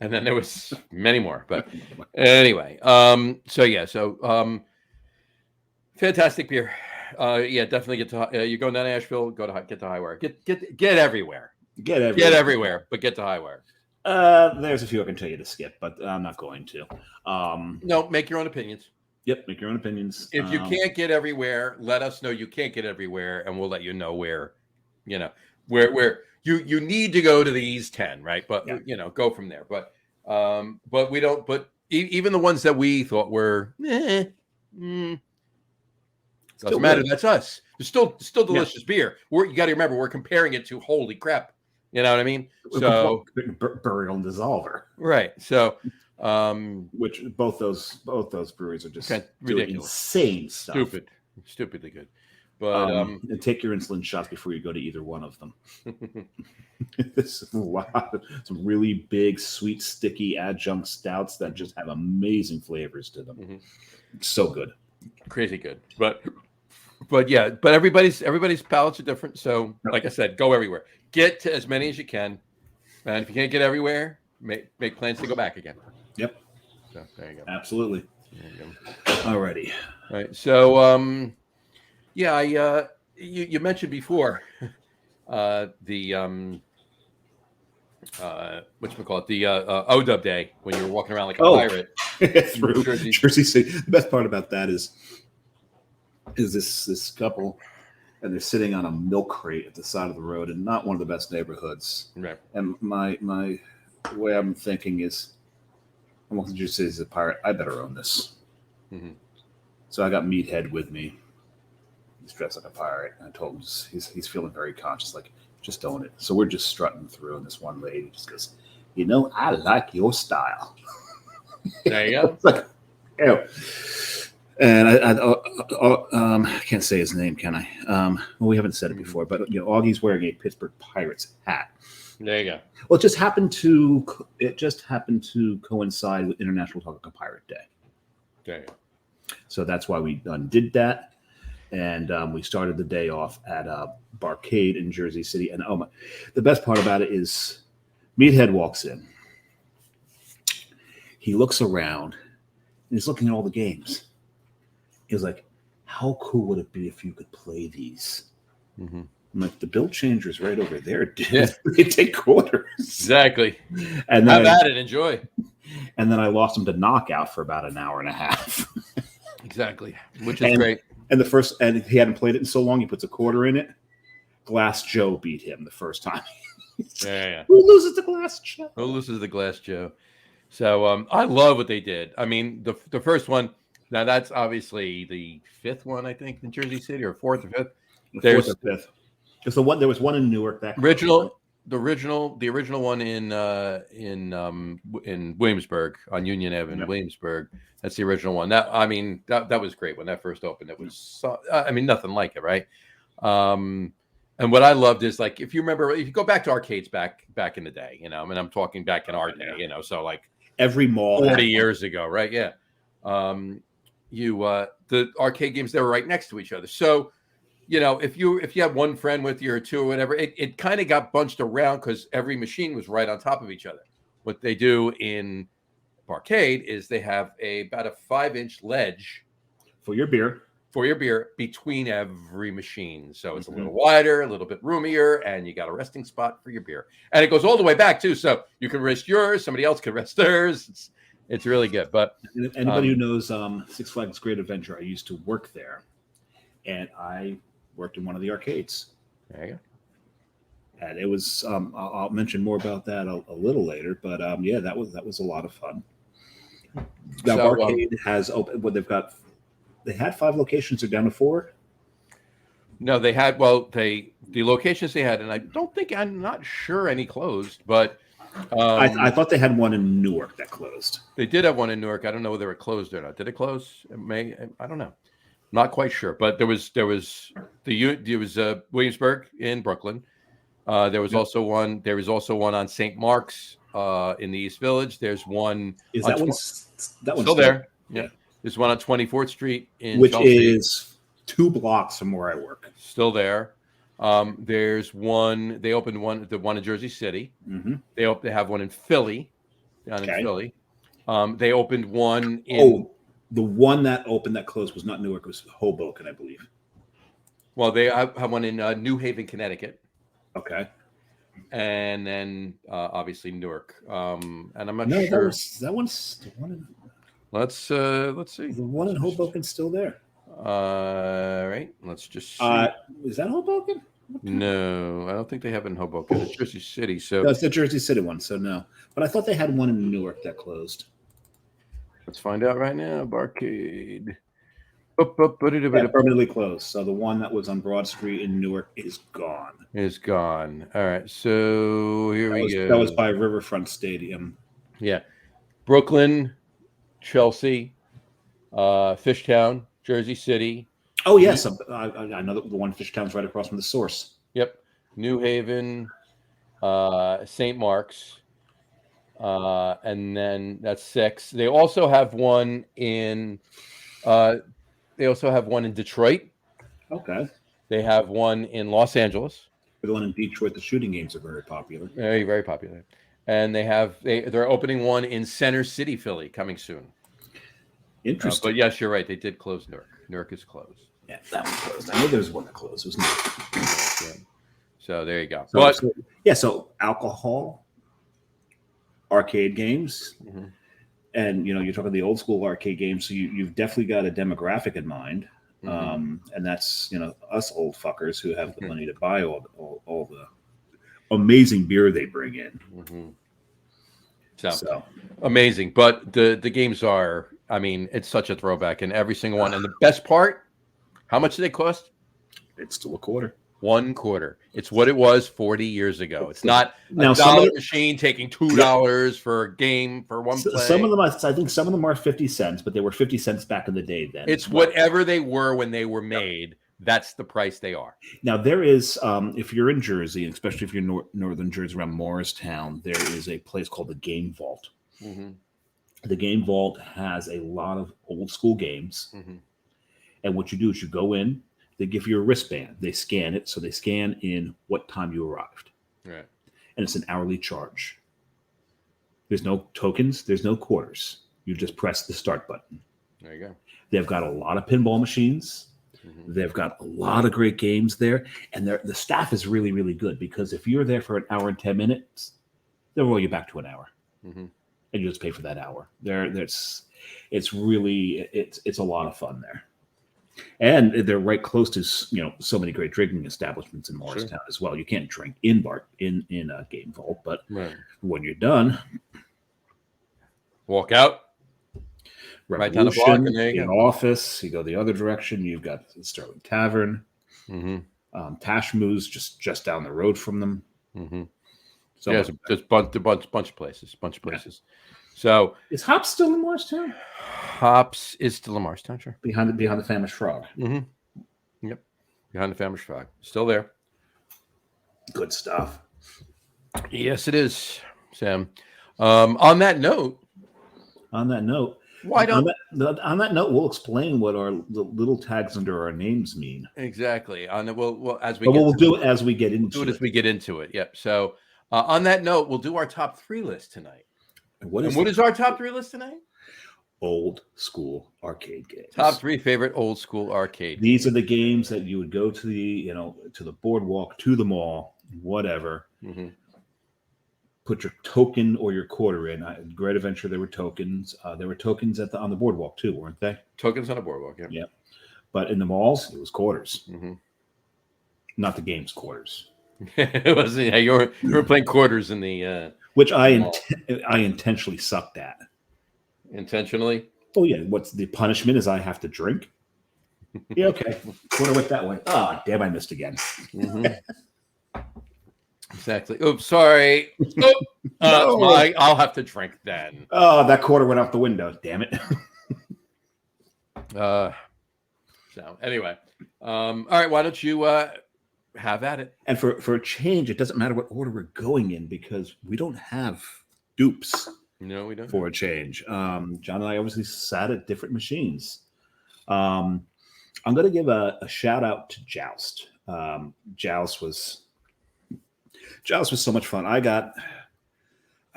And then there was many more. But anyway, fantastic beer. Definitely get to. You're going down to Asheville. Get to Highwire. Get everywhere. Get everywhere, but get to Highwire. There's a few I can tell you to skip, but I'm not going to. No, make your own opinions. Yep, make your own opinions. If you can't get everywhere, let us know you can't get everywhere, and we'll let you know where you need to go to these 10, right? But go from there. But we don't. But even the ones that we thought were, doesn't matter. That's us. It's still delicious beer. You got to remember, we're comparing it to holy crap. You know what I mean? So Burial and Dissolver, right? So. Which both those breweries are just ridiculous, insane stuff, stupidly good. But and take your insulin shots before you go to either one of them. Some really big, sweet, sticky adjunct stouts that just have amazing flavors to them. Mm-hmm. So good, crazy good. But everybody's palates are different. So, like I said, go everywhere. Get to as many as you can, and if you can't get everywhere, make plans to go back again. Yep. So there you go. Absolutely. There you go. Alrighty. All right. So, you mentioned before the whatchamacallit, the ODub day when you were walking around like a pirate through Jersey City. The best part about that is this couple, and they're sitting on a milk crate at the side of the road in not one of the best neighborhoods. Right. And my way I'm thinking is, I'm walking through Jersey City as a pirate. I better own this. Mm-hmm. So I got Meathead with me. He's dressed like a pirate, and I told him he's feeling very conscious, like, just own it. So we're just strutting through, and this one lady just goes, I like your style. There you go. Like, And I can't say his name, can I? Well, we haven't said it before, but Augie's wearing a Pittsburgh Pirates hat. There you go. Well, it just happened to coincide with International Taco Pirate Day. There you go. So that's why we did that, and we started the day off at Barcade in Jersey City. And the best part about it is, Meathead walks in. He looks around, and he's looking at all the games. He was like, "How cool would it be if you could play these?" Mm-hmm. I'm like, "The bill changer's right over there, dude. Yeah. They take quarters." Exactly. And Have then at it. Enjoy. And then I lost him to knockout for about an hour and a half. Exactly. Which is great. And he hadn't played it in so long. He puts a quarter in it. Glass Joe beat him the first time. Yeah. Who loses to Glass Joe? Who loses to Glass Joe? So I love what they did. I mean, the first one. Now that's obviously the fifth one, I think, in Jersey City, or fourth or fifth. Fourth or fifth. Because there was one in Newark. The original one in Williamsburg on Union Avenue, Yep. Williamsburg. That's the original one. That was great when that first opened. It was nothing like it, right? And what I loved is, like, if you remember, if you go back to arcades back in the day, I mean, I'm talking back in our day, so like every mall 40 years ago, right? Yeah. The arcade games, they were right next to each other. So, if you had one friend with you or two or whatever, it kind of got bunched around because every machine was right on top of each other. What they do in arcade is they have about a 5-inch ledge for your beer between every machine. So it's a little wider, a little bit roomier, and you got a resting spot for your beer. And it goes all the way back too. So you can rest yours, somebody else can rest theirs. It's really good. But anybody who knows Six Flags Great Adventure, I used to work there, and I worked in one of the arcades. There you go. And it was I'll mention more about that a little later, but yeah, that was a lot of fun. Now arcade has open. What they had 5 locations. They're down to 4. No, they had. Well, the locations they had, and I'm not sure any closed, but I thought they had one in Newark that closed. They did have one in Newark. I don't know whether it closed or not. Did it close? It may. I don't know. Not quite sure. But there was Williamsburg in Brooklyn. There was also one. There was also one on St. Mark's in the East Village. There's one. Is that one's still there? Yeah. There's one on 24th Street which Chelsea. Is 2 blocks from where I work. Still there. There's one. They opened the one in Jersey City. Mm-hmm. They have one in Philly, down in Philly. They opened one in. The one that opened that closed was not Newark. It was Hoboken, I believe. Well, they have one in New Haven, Connecticut. Okay. And then obviously Newark. And I'm not sure. That one's the one in. Let's see. The one in Hoboken's still there. Right. Let's just see. Is that Hoboken? No, I don't think they have it in Hoboken. It's Jersey City. So that's the Jersey City one. So no, but I thought they had one in Newark that closed. Let's find out right now. Barcade. Permanently closed. So the one that was on Broad Street in Newark is gone. Is gone. All right. So here we go. That was by Riverfront Stadium. Yeah. Brooklyn, Chelsea, Fishtown, Jersey City. Oh, yes. I know that the one Fishtown's right across from the Source. Yep. New Haven, St. Mark's. And then that's 6. They also have one in Detroit. Okay. They have one in Los Angeles. The one in Detroit, the shooting games are very popular. Very, very popular. And they're opening one in Center City, Philly, coming soon. Interesting. But yes, you're right. They did close Newark. Newark is closed. Yeah, that one closed. I know there's one that closed. It was Newark. So there you go. So alcohol, arcade games, and you're talking the old school arcade games. So you've definitely got a demographic in mind, and that's us old fuckers who have the money to buy all the amazing beer they bring in. So amazing, but the games are. I mean, it's such a throwback in every single one. And the best part, how much do they cost? It's still a quarter. 1/4. It's what it was 40 years ago. It's not a Now, some of dollar the, machine taking $2 for a game for one some play. of them, I think some of them are 50 cents, but they were 50 cents back in the day then. It's as well. whatever they were when they were made. That's the price they are. Now, there is, if you're in Jersey, especially if you're northern Jersey around Morristown, there is a place called the Game Vault. Mm-hmm. The Game Vault has a lot of old school games. Mm-hmm. And what you do is you go in, they give you a wristband, they scan it. So they scan in what time you arrived. Right. And it's an hourly charge. There's no tokens, there's no quarters. You just press the start button. There you go. They've got a lot of pinball machines. Mm-hmm. They've got a lot of great games there. And the staff is really, really good because if you're there for an hour and 10 minutes, they'll roll you back to an hour. Mm-hmm. And you just pay for that hour. It's a lot of fun there. And they're right close to so many great drinking establishments in Morristown as well. You can't drink in a Game Vault, but when you're done, walk out, right down the block, and there you go. Office, you go the other direction. You've got the Sterling Tavern, Tashmoo's just down the road from them. Mm-hmm. So there's a bunch of places. So is Hops still in Morristown? Hops is still in Morristown, sure. Behind the Famished Frog. Mm-hmm. Yep. Behind the Famished Frog. Still there. Good stuff. Yes, it is, Sam. On that note, on that note, we'll explain what the little tags under our names mean. Exactly. We'll do it as we get into it. Yep. So on that note, we'll do our top 3 list tonight. What is our top 3 list tonight? Old school arcade games. Top 3 favorite old school arcade. These are the games that you would go to the boardwalk, to the mall, whatever. Mm-hmm. Put your token or your quarter in. Great Adventure, there were tokens. There were tokens on the boardwalk too, weren't they? Tokens on the boardwalk, yeah. Yeah. But in the malls, it was quarters. Mm-hmm. Not the game's quarters. It was. Yeah, you were playing quarters in the. Which I intentionally sucked at. Intentionally? Oh yeah. What's the punishment? Is I have to drink? Yeah. Okay. Quarter went that way. Oh damn! I missed again. Mm-hmm. Exactly. Oops, sorry. I'll have to drink then. Oh, that quarter went out the window. Damn it. So anyway, all right. Why don't you have at it? And for a change, it doesn't matter what order we're going in because we don't have dupes. No, we don't. For a change, John and I obviously sat at different machines. I'm going to give a shout out to Joust. Joust was so much fun. I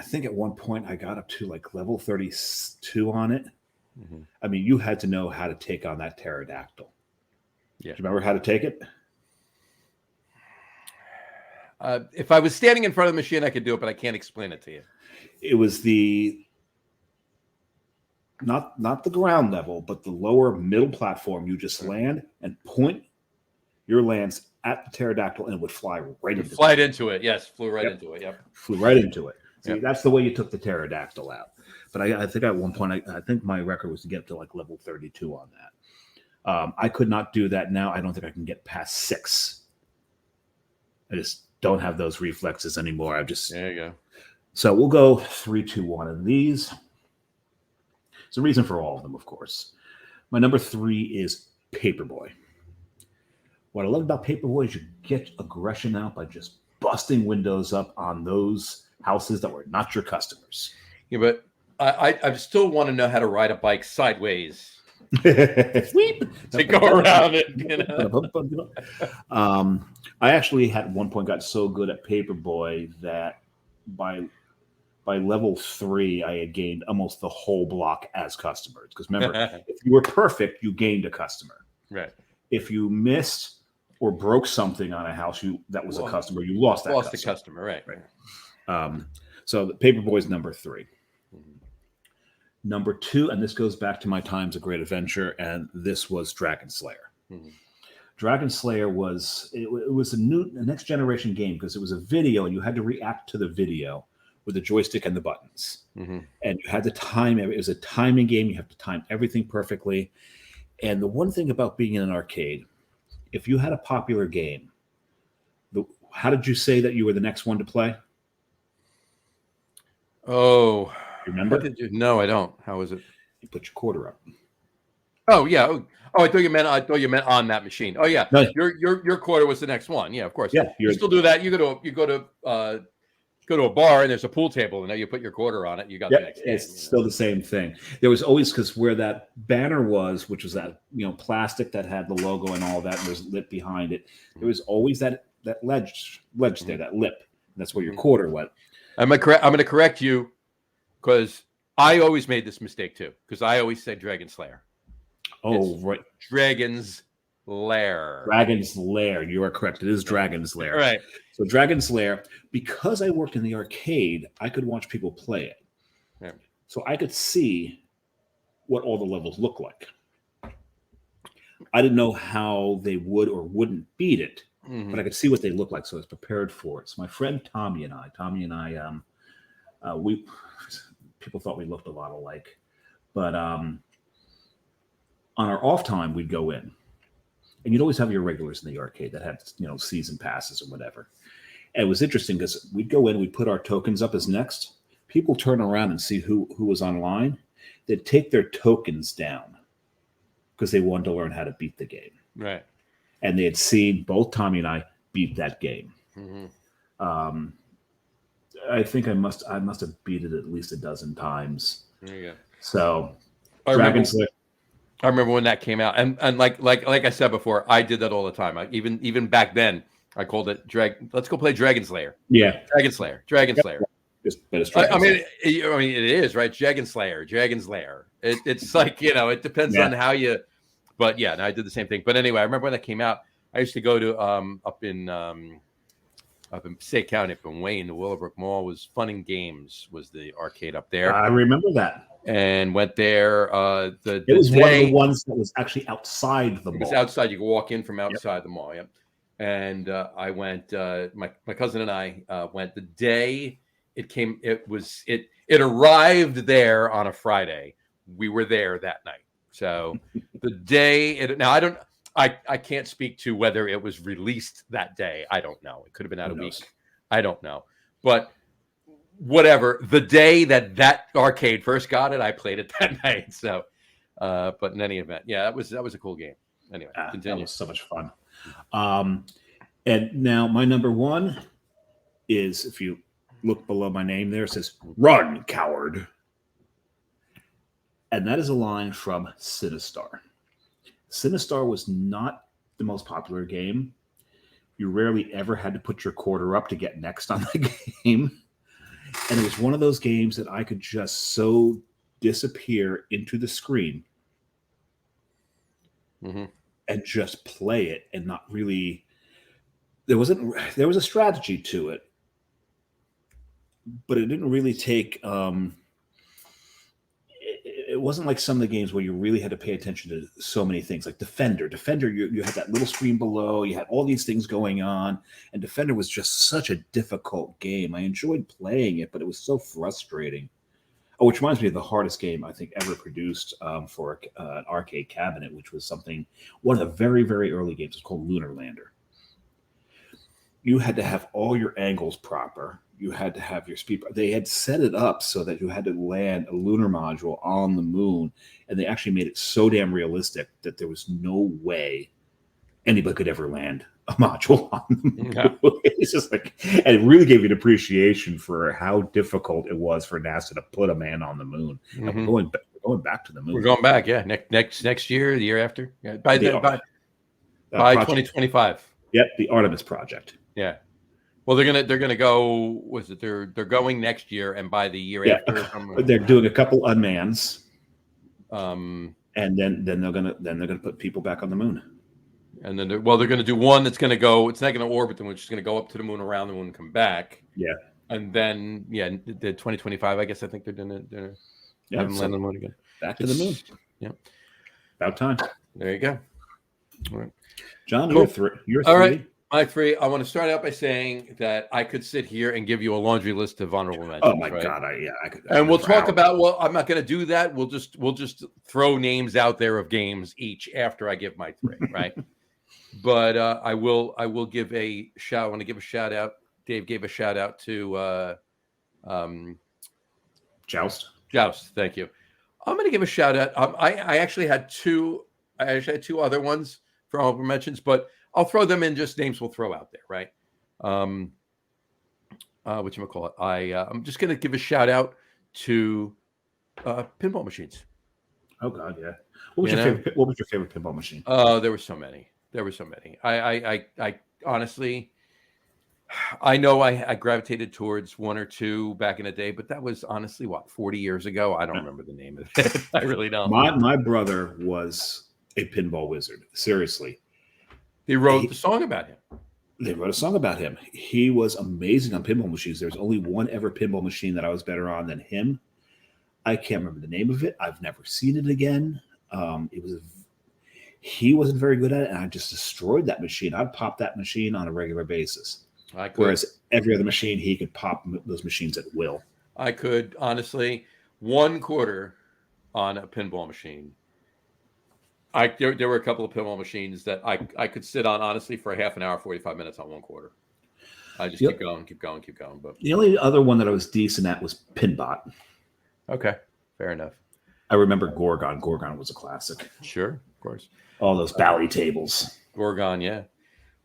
think at one point I got up to like level 32 on it. Mm-hmm. I mean, you had to know how to take on that pterodactyl. Yeah. Do you remember how to take it? If I was standing in front of the machine, I could do it, but I can't explain it to you. It was not the ground level, but the lower middle platform. You just land and point your lance at the pterodactyl, and it would fly right into it. Flew right into it. Yep. Flew right into it. See, that's the way you took the pterodactyl out. But I think at one point, I think my record was to get to like level 32 on that. I could not do that now. I don't think I can get past 6. I just don't have those reflexes anymore. There you go. So we'll go 3, 2, 1 in these. There's a reason for all of them, of course. My number 3 is Paperboy. What I love about Paperboy is you get aggression out by just busting windows up on those houses that were not your customers. Yeah, but I still want to know how to ride a bike sideways. Sweep to go around it. I actually at one point got so good at Paperboy that by level 3, I had gained almost the whole block as customers. Because remember, if you were perfect, you gained a customer. Right. If you missed or broke something on a house that was a customer, you lost that the customer. Right. So the Paperboy is number 3. Mm-hmm. Number 2, and this goes back to my times of Great Adventure, and this was Dragon Slayer. Mm-hmm. Dragon Slayer was a next generation game because it was a video and you had to react to the video with the joystick and the buttons. Mm-hmm. And you had to time it. It was a timing game. You have to time everything perfectly. And the one thing about being in an arcade, if you had a popular game, How did you say that you were the next one to play? Oh, You how remember? did you? No, I don't. How was it? You put your quarter up. Oh yeah. Oh, I thought you meant. I thought you meant on that machine. Oh yeah. No, Your quarter was the next one. Yeah, of course. yeah, You still do that. You go to a bar and there's a pool table and now you put your quarter on it. You got the yep. next game. It's still the same thing. There was always, because where that banner was, which was that plastic that had the logo and all that, and was lit behind it. There was always that ledge there, that lip. And that's where your quarter went. I'm going to correct you because I always made this mistake too. Because I always said Dragon Slayer. Oh, right. Dragon's Lair. Dragon's Lair. You are correct. It is Dragon's Lair. Right. So Dragon's Lair, because I worked in the arcade, I could watch people play it. Yeah. So I could see what all the levels look like. I didn't know how they would or wouldn't beat it, but I could see what they look like, so I was prepared for it. So my friend Tommy and I, we people thought we looked a lot alike, but on our off time, we'd go in. And you'd always have your regulars in the arcade that had, season passes or whatever. And it was interesting because we'd go in, we'd put our tokens up as next. People turn around and see who was online. They'd take their tokens down because they wanted to learn how to beat the game. Right. And they had seen both Tommy and I beat that game. I think I must have beat it at least a dozen times. There you go. So Dragon's Lair. I remember when that came out, and like I said before, I did that all the time. Even back then, I called it Let's go play Dragon Slayer. Yeah, Dragon Slayer. I mean, it is right. Dragon Slayer, Dragon's Lair. It's like it depends on how you. But yeah, I did the same thing. But anyway, I remember when that came out. I used to go to up in Passaic County, up in Wayne, the Willowbrook Mall was Fun and Games was the arcade up there. I remember that. And went there. It was one of the ones that was actually outside the mall. It was outside. You could walk in from outside the mall. Yep. And I went. My cousin and I went the day it came. It arrived there on a Friday. We were there that night. So the day I can't speak to whether it was released that day. I don't know. It could have been out a week. I don't know. But whatever, the day that arcade first got it, I played it that night. So, but in any event, yeah, that was a cool game. Anyway, continue. That was so much fun. And now my number one is, if you look below my name there, it says "Run, coward," and that is a line from Sinistar. Sinistar was not the most popular game. You rarely ever had to put your quarter up to get next on the game. And it was one of those games that I could just so disappear into the screen and just play it and not really. There was a strategy to it, but it didn't really take. It wasn't like some of the games where you really had to pay attention to so many things, like Defender. You had that little screen below. You had all these things going on, and Defender was just such a difficult game. I enjoyed playing it, but it was so frustrating. Oh, which reminds me of the hardest game I think ever produced for an arcade cabinet, which was one of the very, very early games. It's called Lunar Lander. You had to have all your angles proper. You had to have your speed. They had set it up so that you had to land a lunar module on the moon, and they actually made it so damn realistic that there was no way anybody could ever land a module on the moon. Yeah. It's just and it really gave you an appreciation for how difficult it was for NASA to put a man on the moon. And we're going back to the moon. We're going back, yeah. Next year, the year after, yeah. By 2025. Yep, the Artemis project. Yeah. Well, they're gonna go. They're going next year, and by the year after, they're doing a couple unmans, and then they're gonna put people back on the moon. And then they're going to do one that's going to go. It's not going to orbit them, which is going to go up to the moon, around the moon, and come back. Yeah. And then the 2025. I guess I think they're going to have them land on the moon again. Back to the moon. Yeah. About time. There you go. All right, John, cool. You're three. All right. My three. I want to start out by saying that I could sit here and give you a laundry list of honorable mentions. Oh my God! I could. And we'll talk about. Well, I'm not going to do that. We'll just throw names out there of games each after I give my three. Right. But I will give a shout. I want to give a shout out. Dave gave a shout out to Joust. Joust. Thank you. I'm going to give a shout out. I actually had two. I actually had two other ones for honorable mentions, but I'll throw them in. Just names we'll throw out there, right? Whatchamacallit? I'm just going to give a shout out to pinball machines. Oh God, yeah. What was your favorite pinball machine? There were so many. I honestly, I know I gravitated towards one or two back in the day, but that was honestly 40 years ago. I don't remember the name of it. I really don't. My brother was a pinball wizard. Seriously, They wrote the song about him. They wrote a song about him. He was amazing on pinball machines. There's only one ever pinball machine that I was better on than him. I can't remember the name of it. I've never seen it again. He wasn't very good at it, and I just destroyed that machine. I'd pop that machine on a regular basis. Whereas every other machine, he could pop those machines at will. I could, honestly, 1/4 on a pinball machine. There were a couple of pinball machines that I could sit on, honestly, for a half an hour, 45 minutes on 1/4. I just keep going. But the only other one that I was decent at was Pinbot. Okay, fair enough. I remember Gorgon. Gorgon was a classic. Sure, of course. All those bally tables. Gorgon, yeah.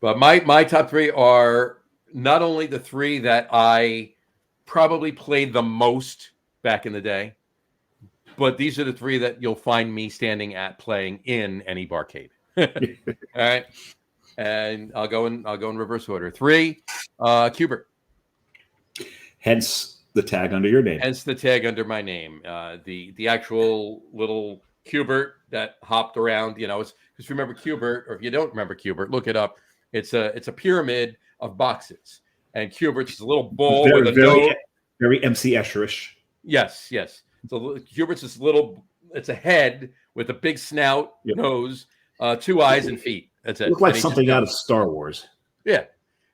But my top three are not only the three that I probably played the most back in the day, but these are the three that you'll find me standing at playing in any barcade. All right. And I'll go in reverse order. 3, Cubert. Hence the tag under your name. Hence the tag under my name. The actual little Cubert that hopped around, because remember Cubert, or if you don't remember Cubert, look it up. It's a pyramid of boxes, and Cubert's a little ball with a nose. Very MC Escherish. Yes. So Cubert's this little. It's a head with a big snout, nose, 2 eyes, and feet. That's it. Look like something out of Star Wars. Yeah,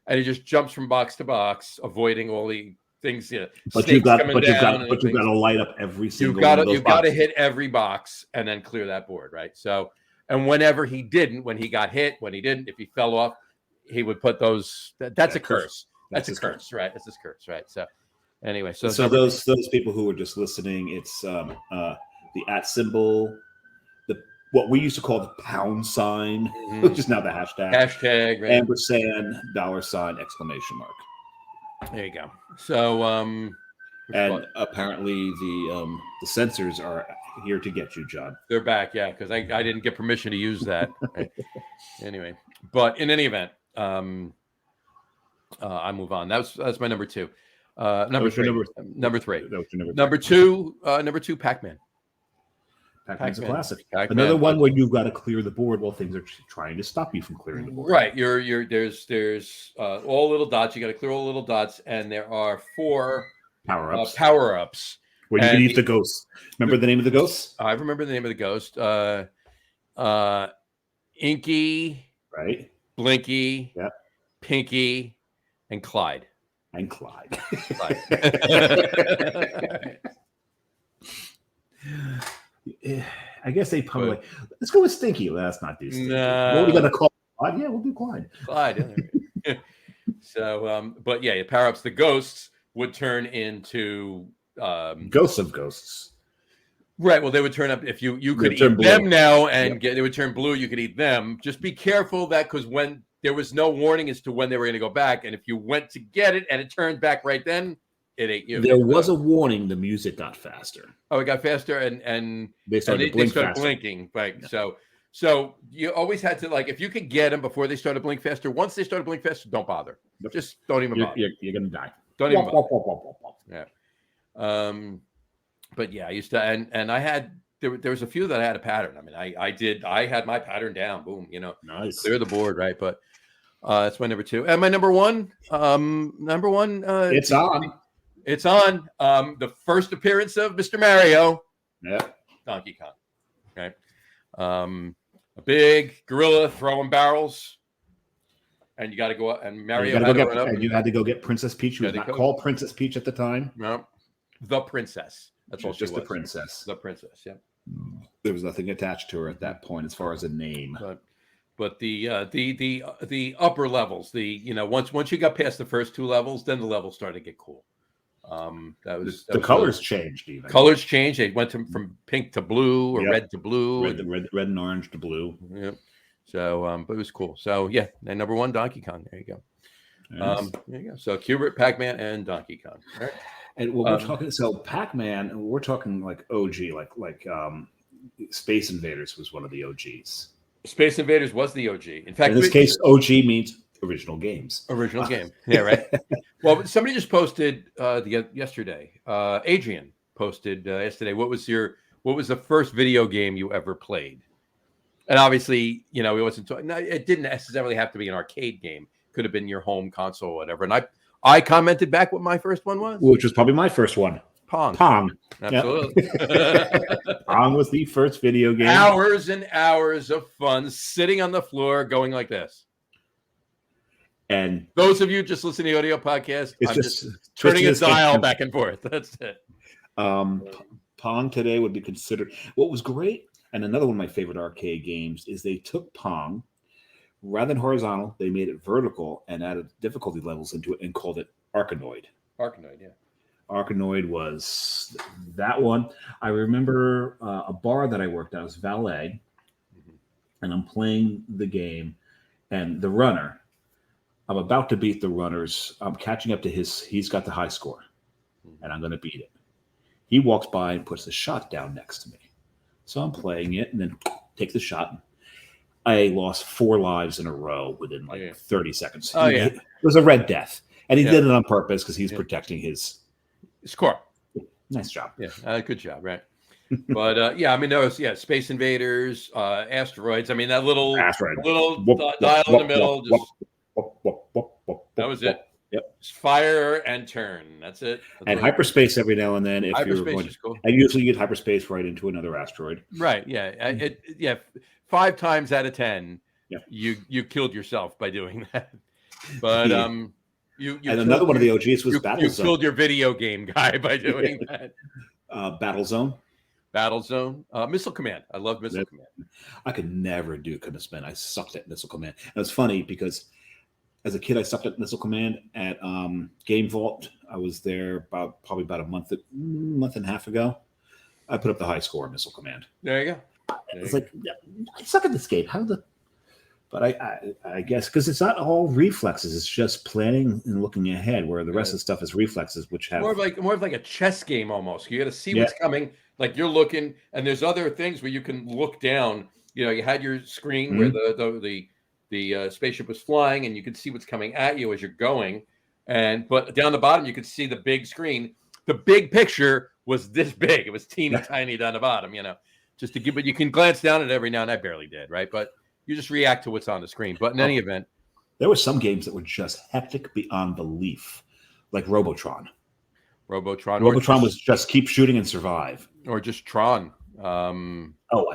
and he just jumps from box to box, avoiding all the things. But you've got to light up every single. You've got to hit every box and then clear that board, right? So, and whenever he didn't, when he got hit, when he didn't, if he fell off, he would put those. That's a curse. That's a curse, right? It's a curse, right? So, anyway, so those people who are just listening, it's the @ symbol, what we used to call the pound sign, which is now the hashtag. Hashtag, right? Ampersand, $! Exclamation mark. There you go. So, and apparently the censors are here to get you, John. They're back, yeah, because I didn't get permission to use that. Right? Anyway, but in any event, I move on. That's my number 2. Number 3. Number 3. Number 2, Pac-Man. Pac-Man's a classic. Another one where you've got to clear the board while things are trying to stop you from clearing the board. Right. There's all little dots. You got to clear all the little dots, and there are 4 power-ups. Where you can eat the ghosts. Remember the name of the ghosts? I remember the name of the ghost. Inky. Right. Blinky. Yeah. Pinky. And Clyde. I guess they probably let's go with Stinky. Let's not do Stinky. No. What are we gonna call Clyde? Yeah, we'll do Clyde. Yeah. So, but yeah, power ups. The ghosts would turn into ghosts of ghosts. Right. Well, they would turn up if you could eat them now, and they would turn blue. You could eat them. Just be careful because when there was no warning as to when they were going to go back, and if you went to get it and it turned back right then, it ate you. There was a warning. The music got faster. Oh, it got faster, and they started blinking. Right. Yeah. So you always had to, like, if you could get them before they started blink faster. Once they started blink faster, don't bother. Just don't even bother. You're gonna die. Don't even bother. Yeah. But yeah, I used to, and I had there was a few that I had a pattern. I mean, I had my pattern down. Boom, nice. Clear the board, right? But that's my number 2. And my number 1, it's on. It's on. The first appearance of Mr. Mario. Yeah. Donkey Kong. Okay. A big gorilla throwing barrels. And you got to go up, and Mario you had to go get Princess Peach, who was not called Princess Peach at the time. No. The princess. That's all she was. Just the princess. The princess, yeah. There was nothing attached to her at that point as far as a name. but the upper levels, once you got past the first two levels, then the levels started to get cool. That was the colors changed even. Colors changed. They went from pink to blue or red to blue, red and orange to blue. Yeah. So, but it was cool. So yeah, and number one, Donkey Kong. There you go. Nice. There you go. So Q*bert, Pac-Man, and Donkey Kong. Right? And what we're talking, so Pac-Man, we're talking like OG, like Space Invaders was one of the OGs. Space Invaders was the OG. In fact, in this case, OG means original games. Original game. Yeah, right. Well, somebody just posted yesterday. Adrian posted yesterday. What was the first video game you ever played? And obviously, it wasn't. It didn't necessarily have to be an arcade game. Could have been your home console or whatever. And I commented back what my first one was, which was probably my first one. Pong. Absolutely. Yep. Pong was the first video game. Hours and hours of fun sitting on the floor going like this. And those of you just listening to the audio podcast, it's I'm just turning a dial back and forth. That's it. Pong today would be considered. What was great, and another one of my favorite arcade games, is they took Pong, rather than horizontal, they made it vertical and added difficulty levels into it and called it Arkanoid. Arkanoid, yeah. Arkanoid was that one. I remember a bar that I worked at. I was valet, and I'm playing the game, and the runner, I'm about to beat the runners. I'm catching up to he's got the high score, and I'm going to beat it. He walks by and puts the shot down next to me. So I'm playing it and then take the shot. I lost 4 lives in a row within 30 seconds. Oh, yeah. It was a red death. And he did it on purpose because he's protecting his score. Nice job. Yeah, good job, right? But there was Space Invaders, Asteroids. I mean, that little dial in the middle. That was it. Yep. Fire and turn. That's it. And hyperspace every now and then. If hyperspace you're going, is cool. And usually you get hyperspace right into another asteroid. Right. Yeah. 5 times out of 10, you killed yourself by doing that. But you and another one of the OGs was Battle Zone. You killed your video game guy by doing that. Battle Zone. Missile Command. I love Missile Command. I could never do Missile Command. I sucked at Missile Command. And it was funny because as a kid, I sucked at Missile Command at Game Vault. I was there probably about a month and a half ago. I put up the high score in Missile Command. There you go. It's like, I suck at this game. But I guess because it's not all reflexes. It's just planning and looking ahead, where the rest of the stuff is reflexes, which have more of like a chess game almost. You got to see what's coming. Like you're looking, and there's other things where you can look down. You had your screen where the spaceship was flying, and you could see what's coming at you as you're going. But down the bottom, you could see the big screen. The big picture was this big. It was teeny tiny down the bottom. Just to give, but you can glance down at it every now and I barely did, right? But you just react to what's on the screen. But in any event, there were some games that were just hectic beyond belief, like Robotron. Robotron was just keep shooting and survive, or just Tron. I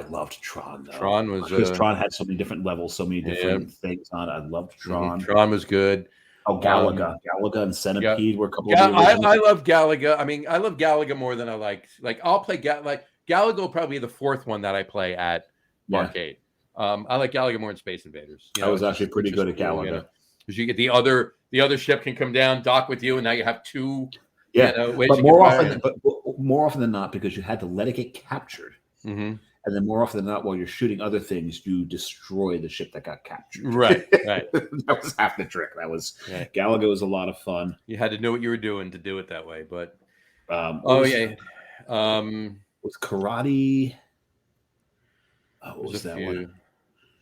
loved Tron. Though. Tron was because Tron had so many different levels, so many different things on it. I loved Tron. Tron was good. Oh, Galaga and Centipede were a couple. I love Galaga. I mean, I love Galaga more than I like. I'll play Galaga will probably be the 4th one that I play at arcade. I like Galaga more than Space Invaders. I was actually pretty good at Galaga because you get the other ship can come down, dock with you, and now you have 2. Ways but more often than not, because you had to let it get captured, and then more often than not, while you're shooting other things, you destroy the ship that got captured. Right. That was half the trick. That was Galaga was a lot of fun. You had to know what you were doing to do it that way. But was karate. What was that one?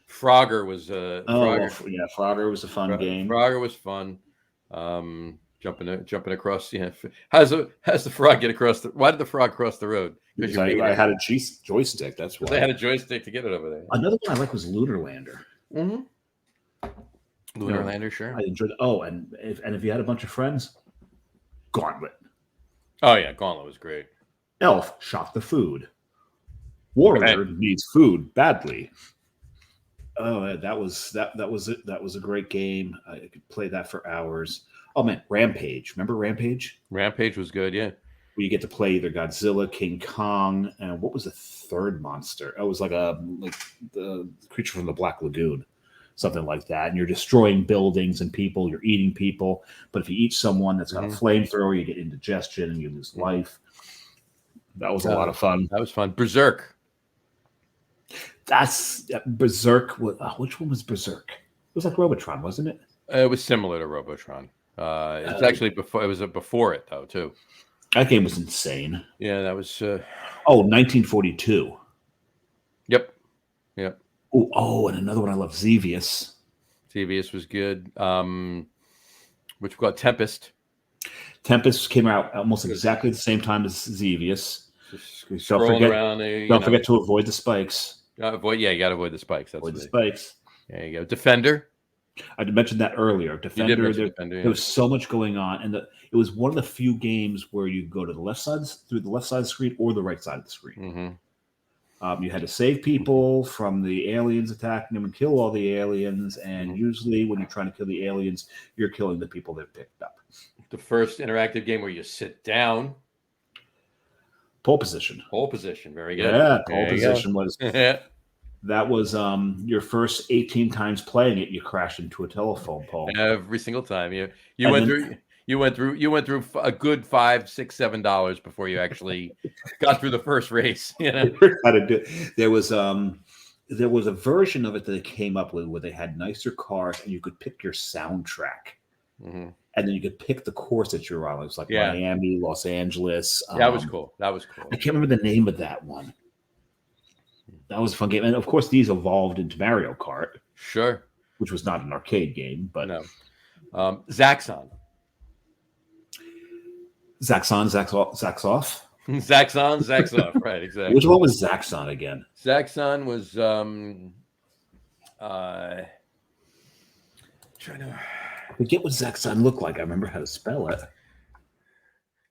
Frogger was Frogger was a fun game. Frogger was fun. Jumping across. How's the frog get across? Why did the frog cross the road? Because I had a joystick. That's why they had a joystick to get it over there. Another one I like was Lunar Lander. Lunar Lander, sure. I enjoyed. And if you had a bunch of friends, Gauntlet. Oh yeah, Gauntlet was great. Elf shot the food. Warlord needs food badly. Oh, that was it. That was a great game. I could play that for hours. Oh man, Rampage. Remember Rampage? Rampage was good, yeah. Where you get to play either Godzilla, King Kong, and what was the third monster? It was like the creature from the Black Lagoon. something like that, and you're destroying buildings and people, you're eating people. But if you eat someone that's got a flamethrower, you get indigestion and you lose life. That was a lot of fun. That was fun. Berserk. That's Berserk. Which one was Berserk? It was like Robotron, wasn't it? It was similar to Robotron. It's actually before. It was before it though too. That game was insane. Yeah, that was. 1942. Yep. Oh, and another one I love, Xevious. Xevious was good. Which we got Tempest. Tempest came out almost exactly the same time as Xevious. Don't forget to avoid the spikes. You got to avoid the spikes. Avoid the spikes. There you go. Defender. I mentioned that earlier. Defender. There was so much going on, and it was one of the few games where you go to the left side through the left side of the screen or the right side of the screen. You had to save people from the aliens attacking them and kill all the aliens. And usually, when you're trying to kill the aliens, you're killing the people they've picked up. The first interactive game where you sit down. Pole position. Pole position. Very good. Yeah, pole position was. That was your first 18 times playing it. You crashed into a telephone pole every single time. You went through a good $5, $6, $7 before you actually got through the first race. How to do it. There was a version of it that they came up with where they had nicer cars and you could pick your soundtrack, and then you could pick the course that you're on. It was like Miami, Los Angeles. That was cool. I can't remember the name of that one. That was a fun game, and of course, these evolved into Mario Kart. Sure, which was not an arcade game, but no. Zaxxon. Zaxxon, Zax off. Zaxxon, Zax off. Right, exactly. Which one was Zaxxon again? Zaxxon was trying to forget what Zaxxon looked like. I remember how to spell it.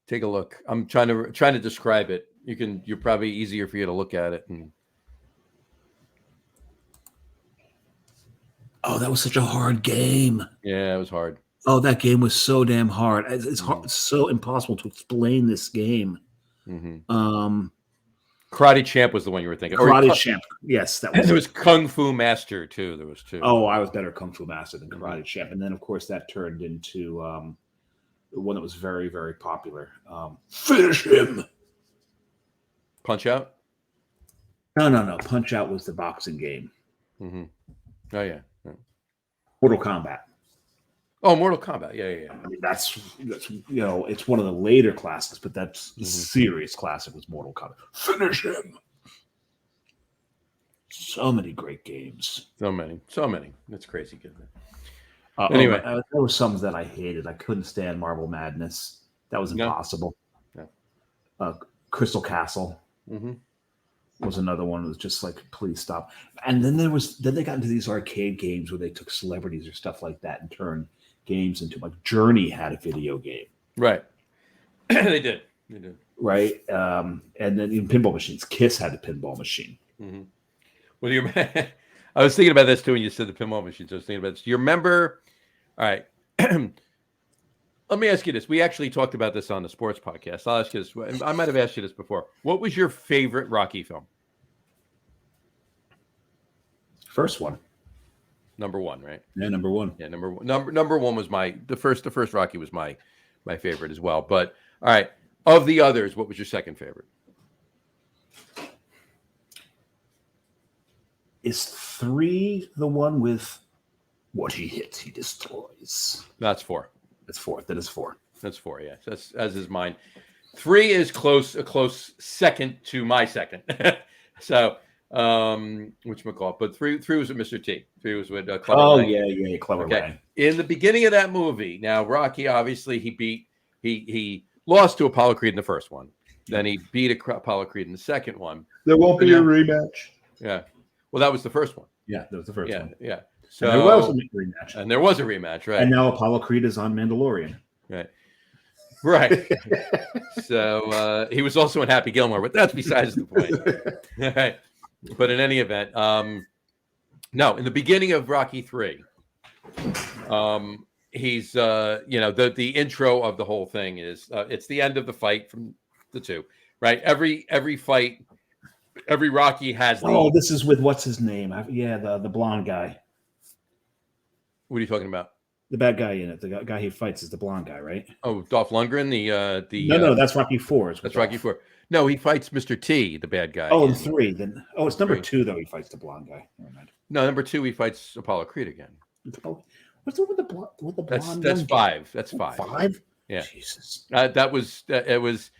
Take a look. I'm trying to describe it. You're probably easier for you to look at it and. Oh, that was such a hard game. Yeah, it was hard. Oh, that game was so damn hard. It's hard. It's so impossible to explain this game. Karate Champ was the one you were thinking. Karate Champ. Yes, that was. There was Kung Fu Master too. There was two. Oh, I was better Kung Fu Master than Karate Champ, and then of course that turned into the one that was very, very popular. Finish him. Punch Out. No. Punch Out was the boxing game. Oh yeah. Mortal Kombat. Oh, Mortal Kombat. Yeah. I mean, that's it's one of the later classics, but that's the serious classic was Mortal Kombat. Finish him. So many great games. So many. That's crazy good. Anyway, there were some that I hated. I couldn't stand Marble Madness. That was impossible. No. Crystal Castle. Was another one that was just like, please stop. And then they got into these arcade games where they took celebrities or stuff like that and turned games into, like, Journey had a video game. Right. They did. Right. And then even pinball machines. Kiss had a pinball machine. Well, I was thinking about this too when you said the pinball machines. I was thinking about this. Do you remember? All right. Let me ask you this. We actually talked about this on the sports podcast. I'll ask you this. I might have asked you this before. What was your favorite Rocky film? First one. Number one, right? Yeah, number one. Yeah, number one. Number one was the first Rocky was my favorite as well. But all right, of the others, what was your second favorite? Is 3 the one with what he hits, he destroys? That's 4. That's 4. That is 4. That's 4. Yeah, that's as is mine. 3 is a close second to my second. So, whatchamacallit, but 3 was with Mr. T. 3 was with Clever Lang. Yeah, Clever Lang. In the beginning of that movie, now Rocky obviously he lost to Apollo Creed in the first one. Then he beat Apollo Creed in the second one. There won't be a rematch. Yeah. Well, that was the first one. Yeah, that was the first one. Yeah. So and there was a rematch. And there was a rematch, right? And now Apollo Creed is on Mandalorian. Right. So he was also in Happy Gilmore, but that's besides the point. Right. But in any event, no, in the beginning of Rocky 3, he's the intro of the whole thing is it's the end of the fight from the two, right? Every fight, every Rocky has this is with what's his name? The blonde guy. What are you talking about? The bad guy in it, the guy he fights is the blonde guy, right? Oh, Dolph Lundgren. No, that's Rocky Four. That's Rocky Four. No, he fights Mr. T, the bad guy. Oh, in 3. Then it's number 3. 2 though. He fights the blonde guy. Never mind. No, number 2 he fights Apollo Creed again. What's up with the blonde? That's 5. That's 5. 5. Yeah. Jesus. That was it was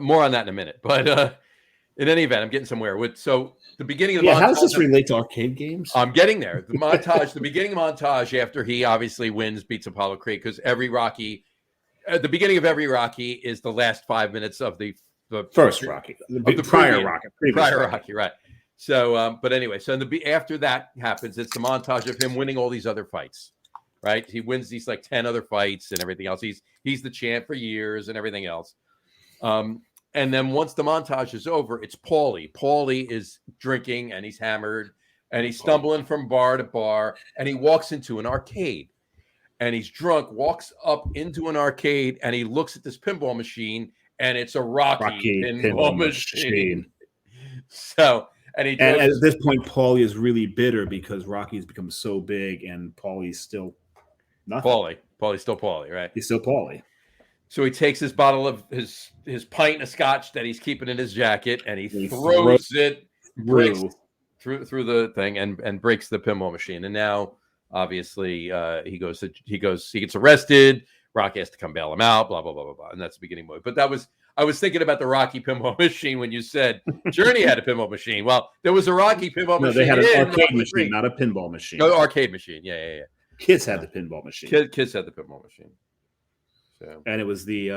more on that in a minute, but in any event, I'm getting somewhere. So the beginning of the montage, how does this relate to arcade games? I'm getting there. The montage, the beginning montage after he obviously wins, beats Apollo Creed, because every Rocky, the beginning of every Rocky is the last 5 minutes of the first Rocky, the prior Rocky, right? So, but anyway, so after that happens, it's the montage of him winning all these other fights, right? He wins these like 10 other fights and everything else. He's the champ for years and everything else. And then once the montage is over, it's Paulie. Paulie is drinking and he's hammered and he's stumbling from bar to bar and he walks into an arcade and he's drunk, walks up into an arcade and he looks at this pinball machine and it's a Rocky pinball machine. So, and at this point, Paulie is really bitter because Rocky's become so big and Paulie's still nothing. Paulie's still Paulie, right? He's still Paulie. So he takes his bottle of his pint of scotch that he's keeping in his jacket, and he throws it through the thing and breaks the pinball machine. And now, obviously, he gets arrested. Rocky has to come bail him out. Blah blah blah blah blah. And that's the beginning movie. But I was thinking about the Rocky pinball machine when you said Journey had a pinball machine. Well, there was a Rocky pinball machine. No, they had an arcade machine, not a pinball machine. No, arcade machine. Yeah. Kids had the pinball machine. Kids had the pinball machine. So. And it was the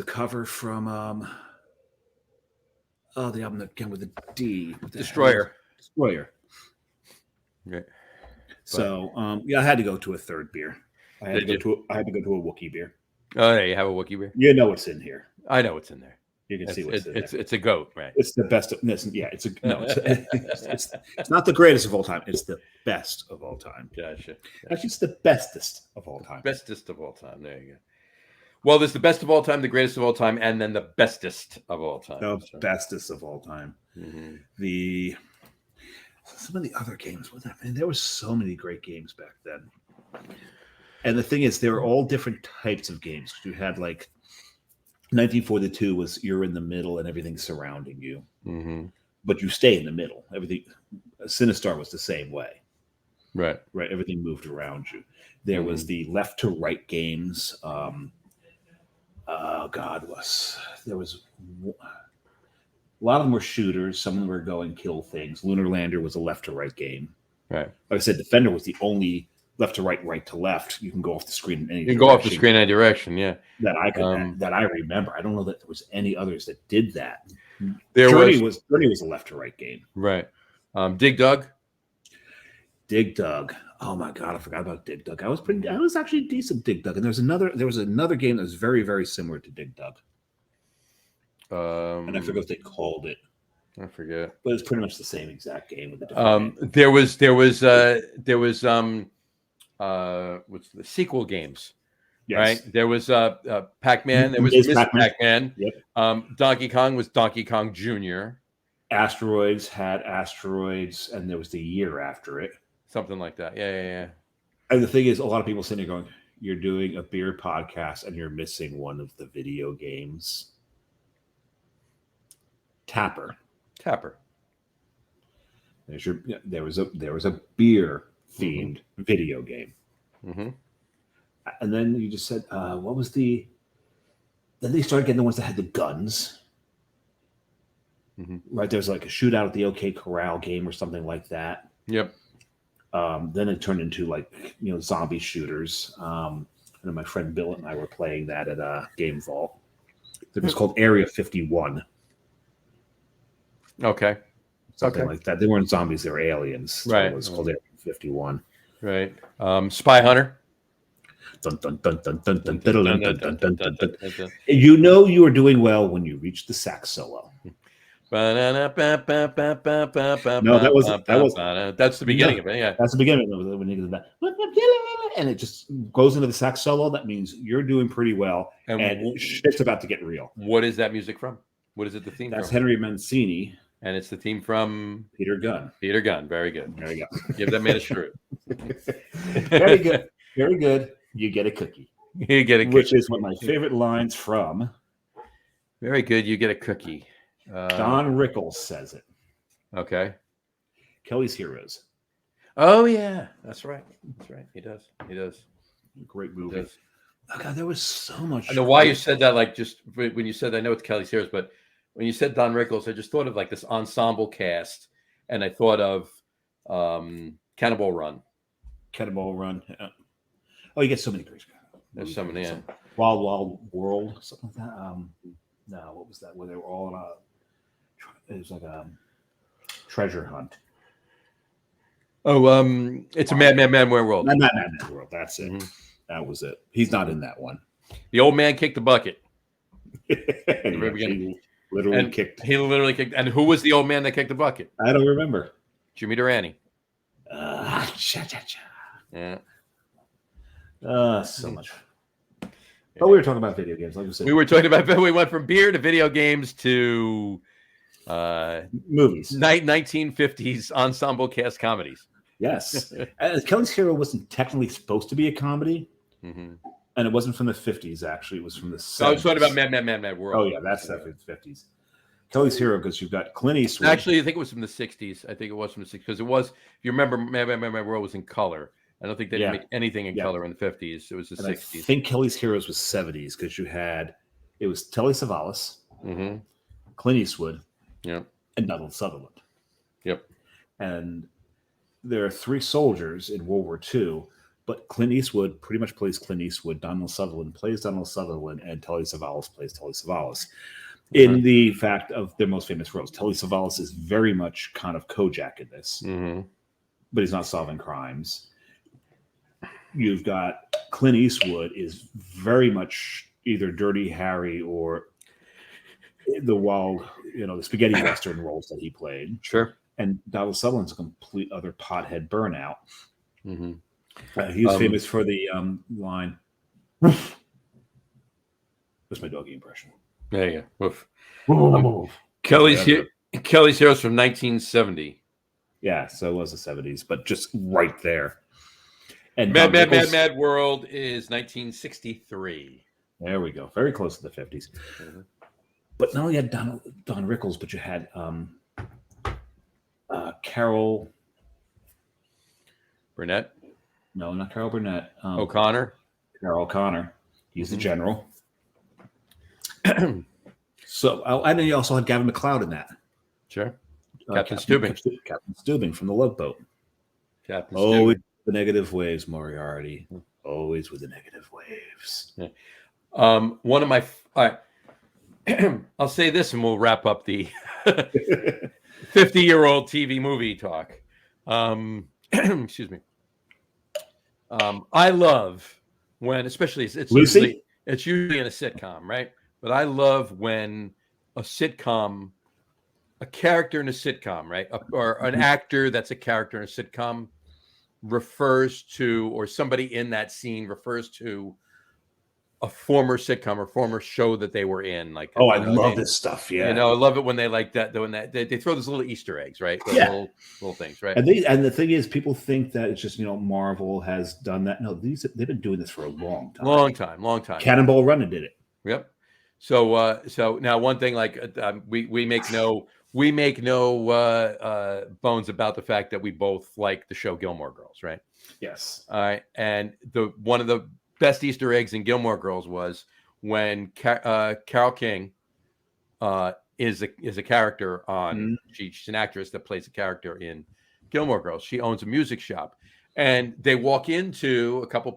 cover from the album that came with a D. Destroyer. Okay. So I had to go to a third beer. I had to go to a Wookiee beer. Oh, yeah, you have a Wookiee beer? You know what's in here. I know what's in there. You can see what's in there. It's a goat, right? It's the best. It's not the greatest of all time. It's the best of all time. Gotcha. Actually, it's the bestest of all time. Bestest of all time. There you go. Well, there's the best of all time, the greatest of all time, and then the bestest of all time. The bestest of all time. Mm-hmm. Some of the other games. There were so many great games back then. And the thing is, they were all different types of games. You had like 1942 was you're in the middle and everything's surrounding you, but you stay in the middle. Everything. Sinistar was the same way. Right. Everything moved around you. There was the left to right games. There was a lot of them were shooters. Some of them were go and kill things. Lunar Lander was a left to right game. Right. Like I said, Defender was the only left to right, right to left. You can go off the screen in any direction. Go off the screen in any direction, yeah. That I remember. I don't know that there was any others that did that. Journey was a left to right game. Right. Dig Dug. Oh my god, I forgot about Dig Dug. I was actually decent Dig Dug. And there was another game that was very, very similar to Dig Dug. And I forget what they called it. I forget. But it's pretty much the same exact game with a different game. There was what's the sequel games? Yes. Right. There was Pac-Man. There was Mr. Pac-Man. Yep. Donkey Kong was Donkey Kong Jr. Asteroids had Asteroids, and there was the year after it. Something like that. Yeah. And the thing is, a lot of people sitting there going, "You're doing a beer podcast, and you're missing one of the video games." Tapper. There was a beer themed video game. Mm-hmm. And then you just said, what was the? Then they started getting the ones that had the guns. Mm-hmm. Right, there's like a shootout at the OK Corral game or something like that. Yep. Then it turned into like zombie shooters. And then my friend Bill and I were playing that at Game Vault. It was called Area 51. Okay. Something like that. They weren't zombies; they were aliens. Right. So it was called Area 51. Right. Spy Hunter. You were doing well when you reached the sax solo. No, that's the beginning of it. Yeah, that's the beginning of it. When you get that, and it just goes into the sax solo. That means you're doing pretty well, and shit's about to get real. What is that music from? What is it? The theme? That's from? Henry Mancini. And it's the theme from Peter Gunn. Peter Gunn. Very good. There you go. Give that man a shirt. Very good. Very good. You get a cookie. You get a cookie. Which is one of my favorite lines from. Very good. You get a cookie. Don Rickles says it. Okay. Kelly's Heroes. Oh yeah, that's right. That's right. He does. He does. Great movie. Oh God, there was so much. I know why you said that. Like just when you said, I know it's Kelly's Heroes, but when you said Don Rickles, I just thought of like this ensemble cast, and I thought of Cannonball Run. Cannonball Run. Oh, you get so many great. There's so many. Yeah. Wild Wild World, something like that. No, what was that? Where they were all on a. It was like a treasure hunt. Oh, it's a Mad World. Mad World. That's it. Mm-hmm. That was it. He's not in that one. The old man kicked the bucket. He literally kicked. He literally kicked. And who was the old man that kicked the bucket? I don't remember. Jimmy Durante. Yeah. So much. But we were talking about video games, like you said. We were talking about. We went from beer to video games to movies. 1950s ensemble cast comedies. Yes. Kelly's Hero wasn't technically supposed to be a comedy. Mm-hmm. And it wasn't from the 50s, actually. It was from the 70s. I was talking about Mad World. Oh, yeah, that's definitely the 50s. Kelly's Hero, because you've got Clint Eastwood. Actually, I think it was from the 60s. I think it was from the 60s. Because it was, if you remember, Mad World was in color. I don't think they didn't make anything in color in the 50s. It was the 60s. I think Kelly's Heroes was 70s, because it was Telly Savalas, Clint Eastwood, and Donald Sutherland. Yep. And there are 3 soldiers in World War II, but Clint Eastwood pretty much plays Clint Eastwood. Donald Sutherland plays Donald Sutherland, and Telly Savalas plays Telly Savalas. In the fact of their most famous roles, Telly Savalas is very much kind of Kojak in this, but he's not solving crimes. You've got Clint Eastwood is very much either Dirty Harry or the wild, the spaghetti western roles that he played. Sure. And Donald Sutherland's a complete other pothead burnout. He was famous for the line. That's my doggy impression. There you go. Kelly's Heroes from 1970. Yeah, so it was the 70s, but just right there. And Mad World is 1963. There we go. Very close to the 50s. But not only had Don Rickles, but you had Carol Burnett? No, not Carol Burnett. O'Connor? Carol O'Connor. He's the general. So, I know you also had Gavin McLeod in that. Sure. Captain Steubing. Captain Steubing from the Love Boat. Captain Always the negative waves, Moriarty. Always with the negative waves. Yeah. One of my... I'll say this and we'll wrap up the 50-year-old TV movie talk. Excuse me. I love when, especially it's usually in a sitcom, right? But I love when a character in a sitcom, right, or an actor that's a character in a sitcom refers to, or somebody in that scene refers to a former sitcom or former show that they were in. Like, I love this stuff. Yeah, I love it when they like that. When they throw those little Easter eggs, right? Those little things, right? And the thing is, people think that it's just Marvel has done that. No, they've been doing this for a long time. Long time. Cannonball Run did it. Yep. So now one thing, like we make no bones about the fact that we both like the show Gilmore Girls, right? Yes. All right. And one of the best Easter eggs in Gilmore Girls was when Carole King is a character on. She's an actress that plays a character in Gilmore Girls. She owns a music shop, and they walk into a couple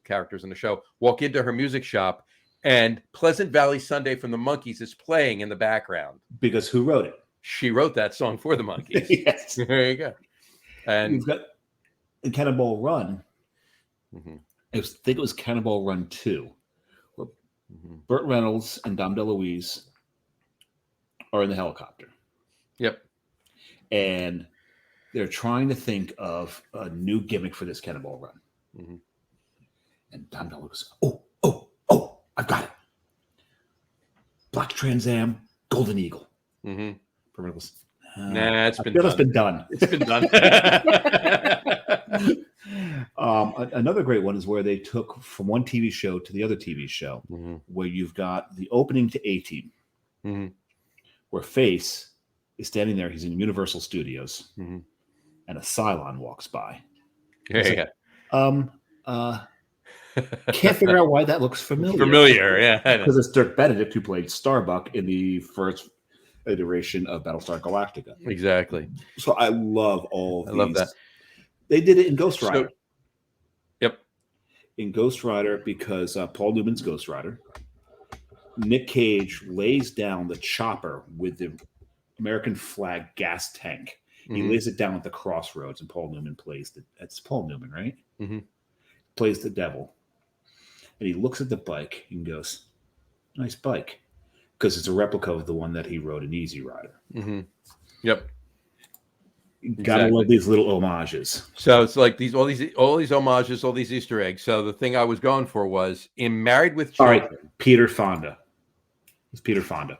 characters in the show walk into her music shop. And Pleasant Valley Sunday from the Monkees is playing in the background. Because who wrote it? She wrote that song for the Monkees. Yes. There you go. And you've got Cannonball Run. I think it was Cannonball Run 2. Where Burt Reynolds and Dom DeLuise are in the helicopter. Yep. And they're trying to think of a new gimmick for this Cannonball Run. And Dom DeLuise goes, I've got it. Black Trans Am, Golden Eagle. Nah, it's I been feel done. it's been done. It's been done. Another great one is where they took from one TV show to the other TV show, where you've got the opening to A-Team, where Face is standing there. He's in Universal Studios, and a Cylon walks by. Yeah. Can't figure out why that looks familiar. Familiar, yeah. Because it's Dirk Benedict who played Starbuck in the first iteration of Battlestar Galactica. Exactly. So I love all of these. Love that. They did it in Ghost Rider. Yep. In Ghost Rider, because Paul Newman's Ghost Rider, Nick Cage lays down the chopper with the American flag gas tank. He lays it down at the crossroads, and Paul Newman plays that's Paul Newman, right? Plays the devil. And he looks at the bike and goes, nice bike. Because it's a replica of the one that he rode in Easy Rider. Yep. Gotta love these little homages. So it's like all these homages, all these Easter eggs. So the thing I was going for was in Married with Children. All right, Peter Fonda. It's Peter Fonda.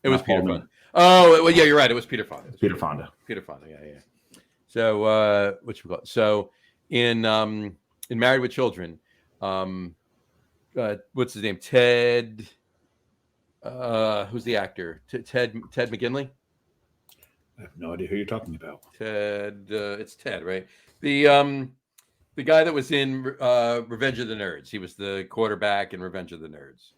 It was Peter Fonda. Oh, well, yeah, you're right. It was Peter Fonda. Peter Fonda. Peter Fonda. Yeah. So what you call it? So in Married with Children, what's his name? Ted. Who's the actor? Ted McGinley. I have no idea who you're talking about. Ted. It's Ted, right? The guy that was in Revenge of the Nerds. He was the quarterback in Revenge of the Nerds.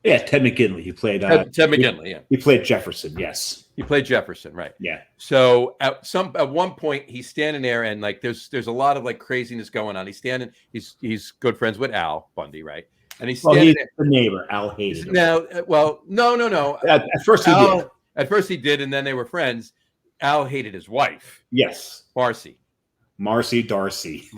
Yeah, Ted McGinley. He played Ted McGinley. Yeah, he played Jefferson. Yes, he played Jefferson. Right. Yeah. So at one point he's standing there, and like there's a lot of like craziness going on. He's standing. He's good friends with Al Bundy, right? And he's standing there. The neighbor. Al hated him. Now, no. At first he did. At first he did, and then they were friends. Al hated his wife. Yes. Marcy Darcy.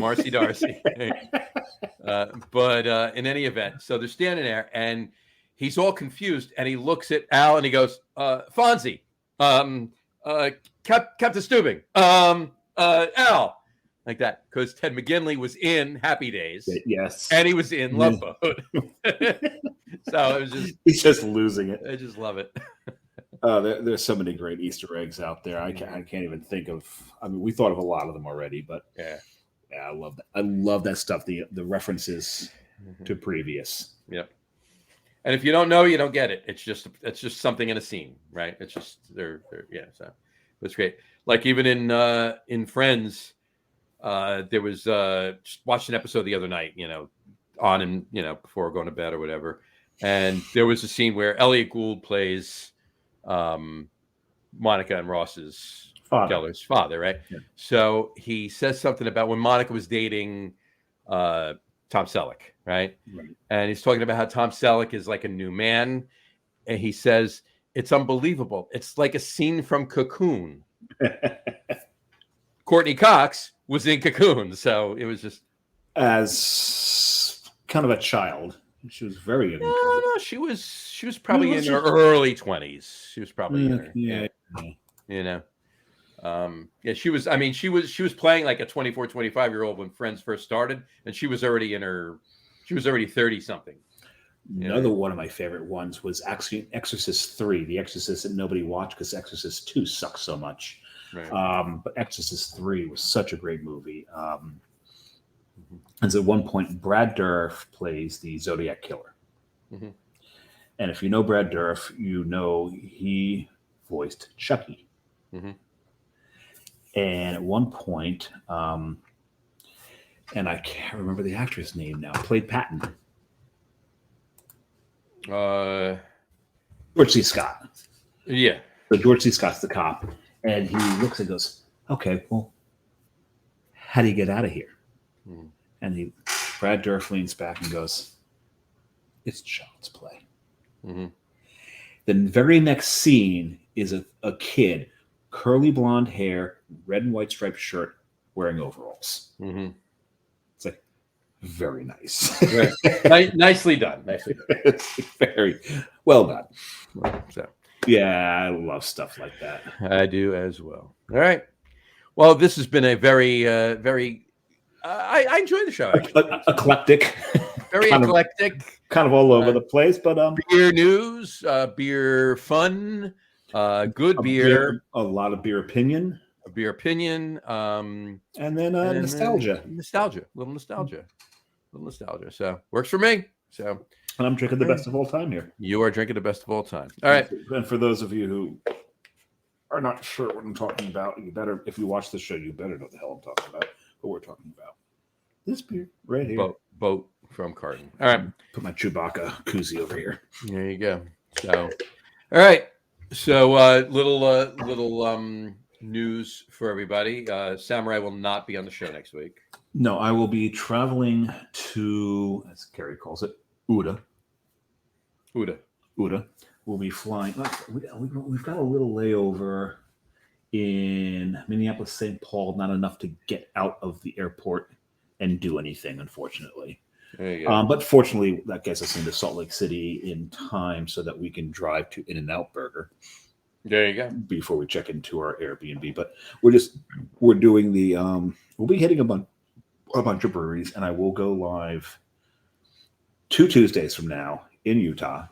But in any event, so they're standing there, and he's all confused, and he looks at Al, and he goes, Fonzie, Captain Stubing, Al, like that, because Ted McGinley was in Happy Days. Yes. And he was in Love Boat. So it was just... He's just losing it. I just love it. There's so many great Easter eggs out there. I can't even think of. I mean, we thought of a lot of them already, but yeah, I love that. I love that stuff. The references to previous. Yep. And if you don't know, you don't get it. It's just something in a scene, right? It's just they're yeah. So it's great. Like even in Friends, there was just watched an episode the other night. On and before going to bed or whatever, and there was a scene where Elliot Gould plays Monica and Ross's Geller's father, right? Yeah. So he says something about when Monica was dating Tom Selleck, right? And he's talking about how Tom Selleck is like a new man, and he says it's unbelievable. It's like a scene from Cocoon. Courtney Cox was in Cocoon, so it was just as kind of a child. She was very young. No, she was probably in her early 20s. She was probably in her, she was. I mean, she was playing like a 24, 25-year-old when Friends first started, and she was already 30 something. Another one of my favorite ones was actually Exorcist 3, The Exorcist that nobody watched because Exorcist 2 sucks so much. Right. But Exorcist 3 was such a great movie. And so at one point, Brad Dourif plays the Zodiac Killer. And if you know Brad Dourif, you know he voiced Chucky. And at one point, and I can't remember the actress name now, played Patton. George C. Scott. Yeah. So George C. Scott's the cop. And he looks and goes, okay, well, how do you get out of here? And Brad Dourif leans back and goes, it's child's play. The very next scene is a kid, curly blonde hair, red and white striped shirt, wearing overalls. It's like, very nice. Nicely done. It's very well done. So, yeah, I love stuff like that. I do as well. All right. Well, this has been a very, I enjoy the show. Eclectic. Very eclectic. Kind of all over the place, but beer news, beer fun. Good beer, a lot of beer opinion, a beer opinion, and then and nostalgia. Little nostalgia. So works for me. So, and I'm drinking the best of all time here. You are drinking the best of all time. All right. And for those of you who are not sure what I'm talking about, you better, if you watch the show, you better know the hell I'm talking about. What we're talking about. This beer right here. Boat from Carton. All right. Put my Chewbacca koozie over here. There you go. So, all right. So, little news for everybody. Samurai will not be on the show next week. No, I will be traveling to, as Carrie calls it, Uda. We'll be flying. We've got a little layover in Minneapolis, St. Paul. Not enough to get out of the airport and do anything, unfortunately. There you go. But fortunately, that gets us into Salt Lake City in time so that we can drive to In-N-Out Burger. There you go. Before we check into our Airbnb. But we're doing the we'll be hitting a bunch of breweries, and I will go live 2 Tuesdays from now in Utah.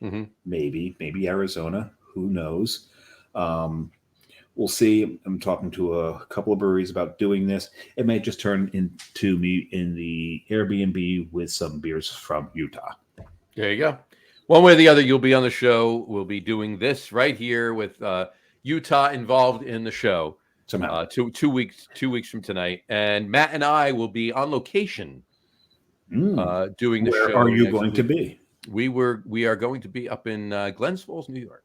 Mm-hmm. Maybe Arizona. Who knows? We'll see. I'm talking to a couple of breweries about doing this. It may just turn into me in the Airbnb with some beers from Utah. There you go. One way or the other, you'll be on the show. We'll be doing this right here with Utah involved in the show. Somehow. 2 weeks from tonight. And Matt and I will be on location doing the show. Where are you going to be? We are going to be up in Glens Falls, New York.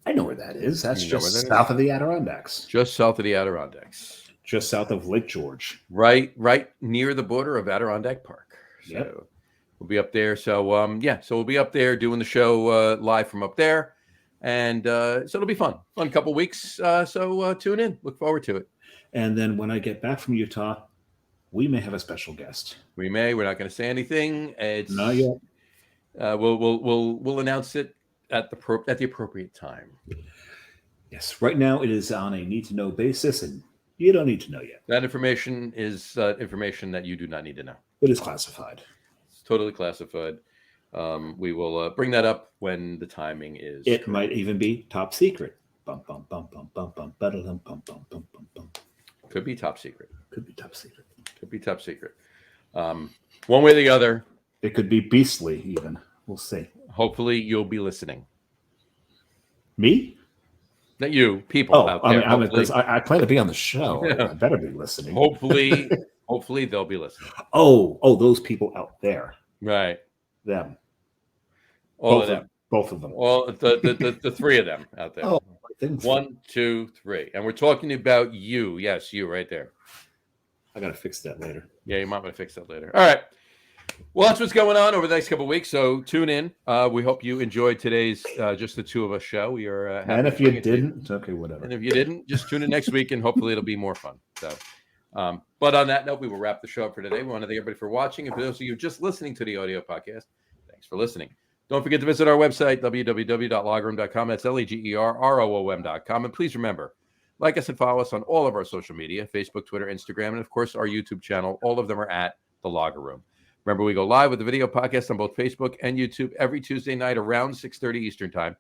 I know where that is. That's just south of the Adirondacks. Just south of the Adirondacks. Just south of Lake George. Right near the border of Adirondack Park. So yep. We'll be up there. So so we'll be up there doing the show live from up there. And so it'll be fun couple weeks. So tune in. Look forward to it. And then when I get back from Utah, we may have a special guest. We may. We're not going to say anything. It's not yet. We'll announce it at the appropriate time. Yes. Right now, it is on a need-to-know basis, and you don't need to know yet. That information is information that you do not need to know. It is classified. It's totally classified. We will bring that up when the timing is. It might even be top secret. Bum, bum, bum, bum, bum, bum, bum, bum, bum, bum, bum, bum. Could be top secret. Could be top secret. Could be top secret. One way or the other. It could be beastly, even. We'll see. Hopefully, you'll be listening. Me? Not you, people out there. I plan to be on the show. Yeah. I better be listening. Hopefully they'll be listening. Oh, those people out there. Right. Them. All of them. Both of them. All the three of them out there. Oh, 1, 2, 3. And we're talking about you. Yes, you right there. I got to fix that later. Yeah, you might want to fix that later. All right. Well, that's what's going on over the next couple of weeks. So tune in. We hope you enjoyed today's just the two of us show. We are. And if you didn't, okay, whatever. And if you didn't, just tune in next week, and hopefully it'll be more fun. So, but on that note, we will wrap the show up for today. We want to thank everybody for watching, and for those of you just listening to the audio podcast, thanks for listening. Don't forget to visit our website www.lageroom.com. That's LAGERROOM.com. And please remember, like us and follow us on all of our social media: Facebook, Twitter, Instagram, and of course our YouTube channel. All of them are at The Lager Room. Remember, we go live with the video podcast on both Facebook and YouTube every Tuesday night around 6:30 Eastern time.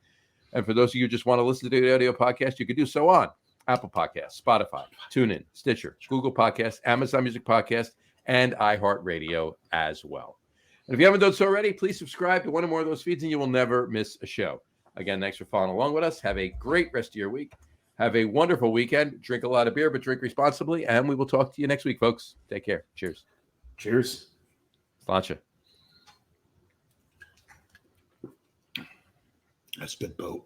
And for those of you who just want to listen to the audio podcast, you can do so on Apple Podcasts, Spotify, TuneIn, Stitcher, Google Podcasts, Amazon Music Podcast, and iHeartRadio as well. And if you haven't done so already, please subscribe to one or more of those feeds, and you will never miss a show. Again, thanks for following along with us. Have a great rest of your week. Have a wonderful weekend. Drink a lot of beer, but drink responsibly. And we will talk to you next week, folks. Take care. Cheers. Cheers. Sláinte. That's a good boat.